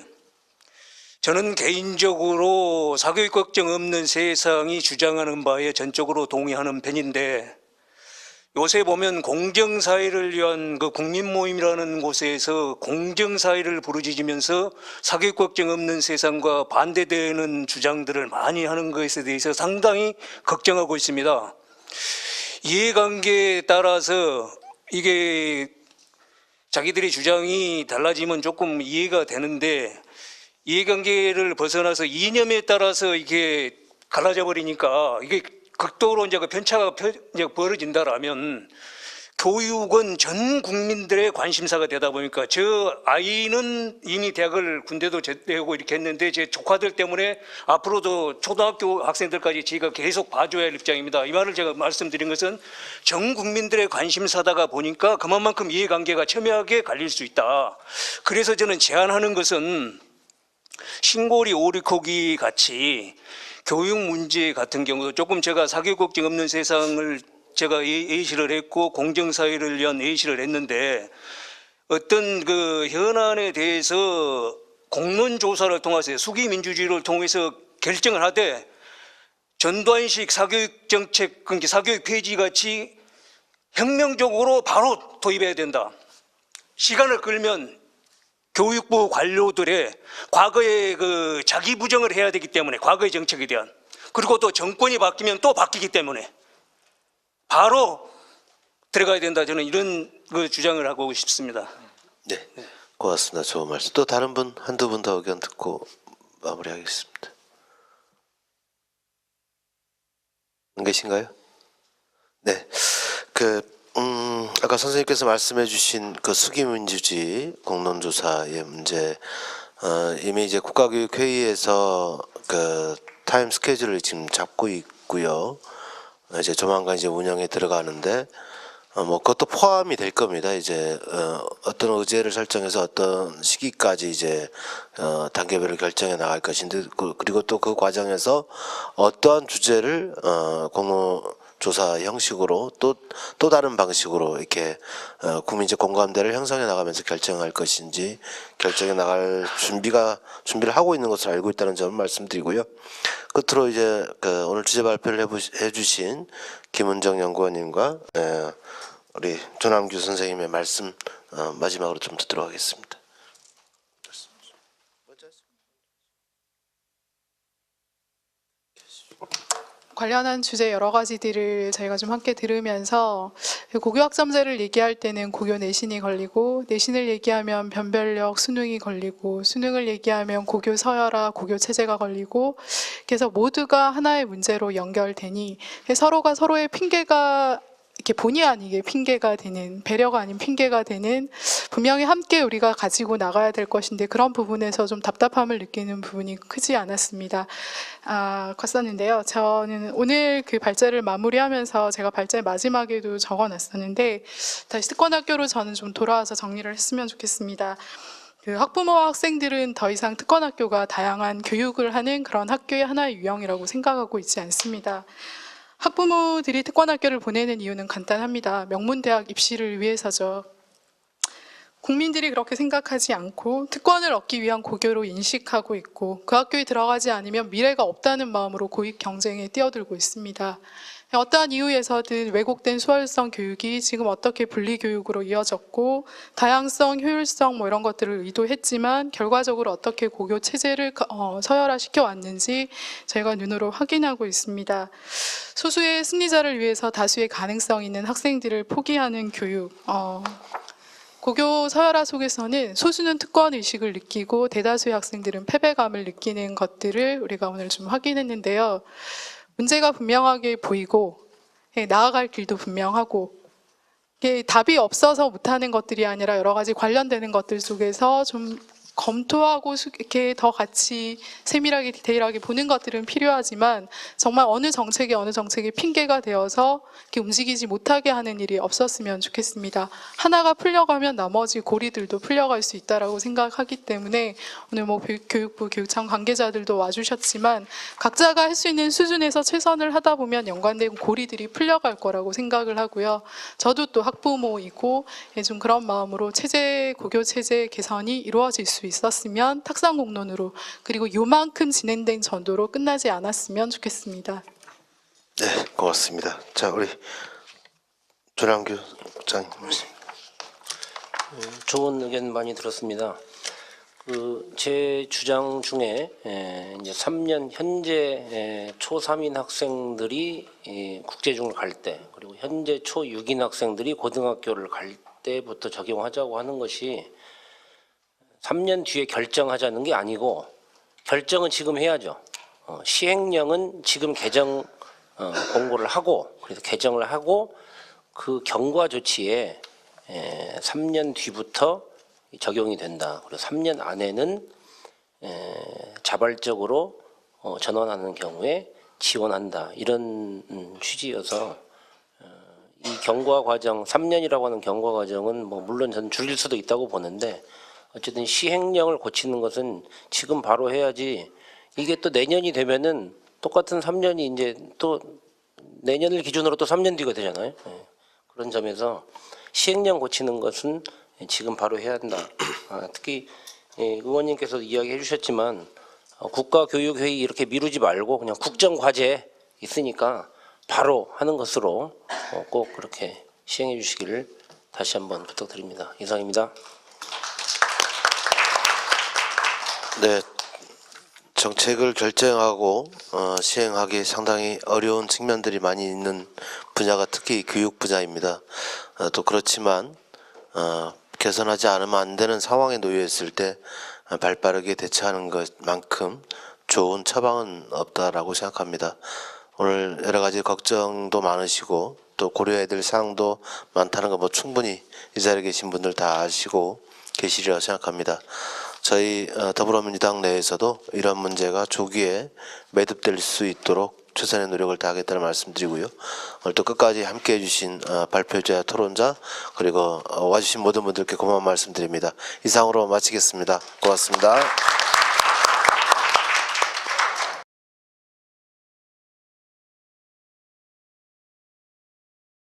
저는 개인적으로 사교육 걱정 없는 세상이 주장하는 바에 전적으로 동의하는 편인데 요새 보면 공정사회를 위한 그 국민모임이라는 곳에서 공정사회를 부르짖으면서 사교육 걱정 없는 세상과 반대되는 주장들을 많이 하는 것에 대해서 상당히 걱정하고 있습니다. 이해관계에 따라서 이게 자기들의 주장이 달라지면 조금 이해가 되는데 이해관계를 벗어나서 이념에 따라서 이게 갈라져 버리니까 이게 극도로 이제 그 편차가 벌어진다라면 교육은 전 국민들의 관심사가 되다 보니까 저 아이는 이미 대학을 군대도 제대하고 이렇게 했는데 제 조카들 때문에 앞으로도 초등학교 학생들까지 제가 계속 봐줘야 할 입장입니다. 이 말을 제가 말씀드린 것은 전 국민들의 관심사다가 보니까 그만큼 이해관계가 첨예하게 갈릴 수 있다. 그래서 저는 제안하는 것은 신고리 오리코기 같이 교육 문제 같은 경우도 조금 제가 사교육 걱정 없는 세상을 제가 예시를 했고 공정사회를 위한 예시를 했는데 어떤 그 현안에 대해서 공론조사를 통해서 수기민주주의를 통해서 결정을 하되 전두환식 사교육 정책, 그러니까 사교육 폐지 같이 혁명적으로 바로 도입해야 된다. 시간을 끌면 교육부 관료들의 과거의 그 자기 부정을 해야 되기 때문에 과거의 정책에 대한 그리고 또 정권이 바뀌면 또 바뀌기 때문에 바로 들어가야 된다. 저는 이런 그 주장을 하고 싶습니다. 네, 고맙습니다. 좋은 말씀. 또 다른 분 한두 분 더 의견 듣고 마무리하겠습니다. 안 계신가요? 네, 아까 선생님께서 말씀해주신 그 수기민주주의 공론조사의 문제, 이미 이제 국가교육회의에서 그 타임 스케줄을 지금 잡고 있고요. 이제 조만간 이제 운영에 들어가는데, 뭐 그것도 포함이 될 겁니다. 이제 어떤 의제를 설정해서 어떤 시기까지 이제 단계별로 결정해 나갈 것인데, 그리고 또 그 과정에서 어떠한 주제를 조사 형식으로 또 다른 방식으로 이렇게 국민적 공감대를 형성해 나가면서 결정할 것인지 결정해 나갈 준비를 하고 있는 것으로 알고 있다는 점을 말씀드리고요. 끝으로 이제 오늘 주제 발표를 해주신 김은정 연구원님과 우리 조남규 선생님의 말씀 마지막으로 좀 듣도록 하겠습니다. 관련한 주제 여러 가지들을 저희가 좀 함께 들으면서 고교 학점제를 얘기할 때는 고교 내신이 걸리고 내신을 얘기하면 변별력 수능이 걸리고 수능을 얘기하면 고교 서열화 고교 체제가 걸리고 그래서 모두가 하나의 문제로 연결되니 서로가 서로의 핑계가 이렇게 본의 아니게 핑계가 되는 배려가 아닌 핑계가 되는 분명히 함께 우리가 가지고 나가야 될 것인데 그런 부분에서 좀 답답함을 느끼는 부분이 크지 않았습니다. 컸었는데요. 저는 오늘 그 발제를 마무리하면서 제가 발제 마지막에도 적어놨었는데 다시 특권학교로 저는 좀 돌아와서 정리를 했으면 좋겠습니다. 그 학부모와 학생들은 더 이상 특권학교가 다양한 교육을 하는 그런 학교의 하나의 유형이라고 생각하고 있지 않습니다. 학부모들이 특권학교를 보내는 이유는 간단합니다. 명문대학 입시를 위해서죠. 국민들이 그렇게 생각하지 않고 특권을 얻기 위한 고교로 인식하고 있고 그 학교에 들어가지 않으면 미래가 없다는 마음으로 고익 경쟁에 뛰어들고 있습니다. 어떠한 이유에서든 왜곡된 수월성 교육이 지금 어떻게 분리교육으로 이어졌고 다양성, 효율성 뭐 이런 것들을 의도했지만 결과적으로 어떻게 고교 체제를 서열화시켜 왔는지 저희가 눈으로 확인하고 있습니다. 소수의 승리자를 위해서 다수의 가능성 있는 학생들을 포기하는 교육. 고교 서열화 속에서는 소수는 특권 의식을 느끼고 대다수의 학생들은 패배감을 느끼는 것들을 우리가 오늘 좀 확인했는데요. 문제가 분명하게 보이고 나아갈 길도 분명하고 답이 없어서 못하는 것들이 아니라 여러 가지 관련되는 것들 속에서 좀 검토하고 이렇게 더 같이 세밀하게 디테일하게 보는 것들은 필요하지만 정말 어느 정책이 핑계가 되어서 이렇게 움직이지 못하게 하는 일이 없었으면 좋겠습니다. 하나가 풀려가면 나머지 고리들도 풀려갈 수 있다라고 생각하기 때문에 오늘 뭐 교육부 교육청 관계자들도 와주셨지만 각자가 할 수 있는 수준에서 최선을 하다 보면 연관된 고리들이 풀려갈 거라고 생각을 하고요. 저도 또 학부모이고 좀 그런 마음으로 고교 체제 개선이 이루어질 수 있었으면 탁상 공론으로 그리고 요만큼 진행된 정도로 끝나지 않았으면 좋겠습니다. 네, 고맙습니다. 자, 우리 조남규 국장님. 좋은 의견 많이 들었습니다. 제 주장 중에 이제 3년 현재 초3인 학생들이 국제중을 갈 때 그리고 현재 초6인 학생들이 고등학교를 갈 때부터 적용하자고 하는 것이 3년 뒤에 결정하자는 게 아니고 결정은 지금 해야죠. 시행령은 지금 개정 공고를 하고 그래서 개정을 하고 그 경과 조치에 3년 뒤부터 적용이 된다. 그리고 3년 안에는 자발적으로 전환하는 경우에 지원한다. 이런 취지여서 이 경과 과정 3년이라고 하는 경과 과정은 뭐 물론 저는 줄일 수도 있다고 보는데 어쨌든 시행령을 고치는 것은 지금 바로 해야지 이게 또 내년이 되면은 똑같은 3년이 이제 또 내년을 기준으로 또 3년 뒤가 되잖아요. 그런 점에서 시행령 고치는 것은 지금 바로 해야 한다. 특히 의원님께서도 이야기해 주셨지만 국가교육회의 이렇게 미루지 말고 그냥 국정과제 있으니까 바로 하는 것으로 꼭 그렇게 시행해 주시기를 다시 한번 부탁드립니다. 이상입니다. 네, 정책을 결정하고 시행하기 상당히 어려운 측면들이 많이 있는 분야가 특히 교육 분야입니다. 또 그렇지만 개선하지 않으면 안 되는 상황에 놓여 있을 때 발빠르게 대처하는 것만큼 좋은 처방은 없다라고 생각합니다. 오늘 여러 가지 걱정도 많으시고 또 고려해야 될 사항도 많다는 거 뭐 충분히 이 자리에 계신 분들 다 아시고 계시리라고 생각합니다. 저희 더불어민주당 내에서도 이런 문제가 조기에 매듭될 수 있도록 최선의 노력을 다하겠다는 말씀드리고요. 오늘 또 끝까지 함께해 주신 발표자, 토론자 그리고 와주신 모든 분들께 고마운 말씀드립니다. 이상으로 마치겠습니다. 고맙습니다.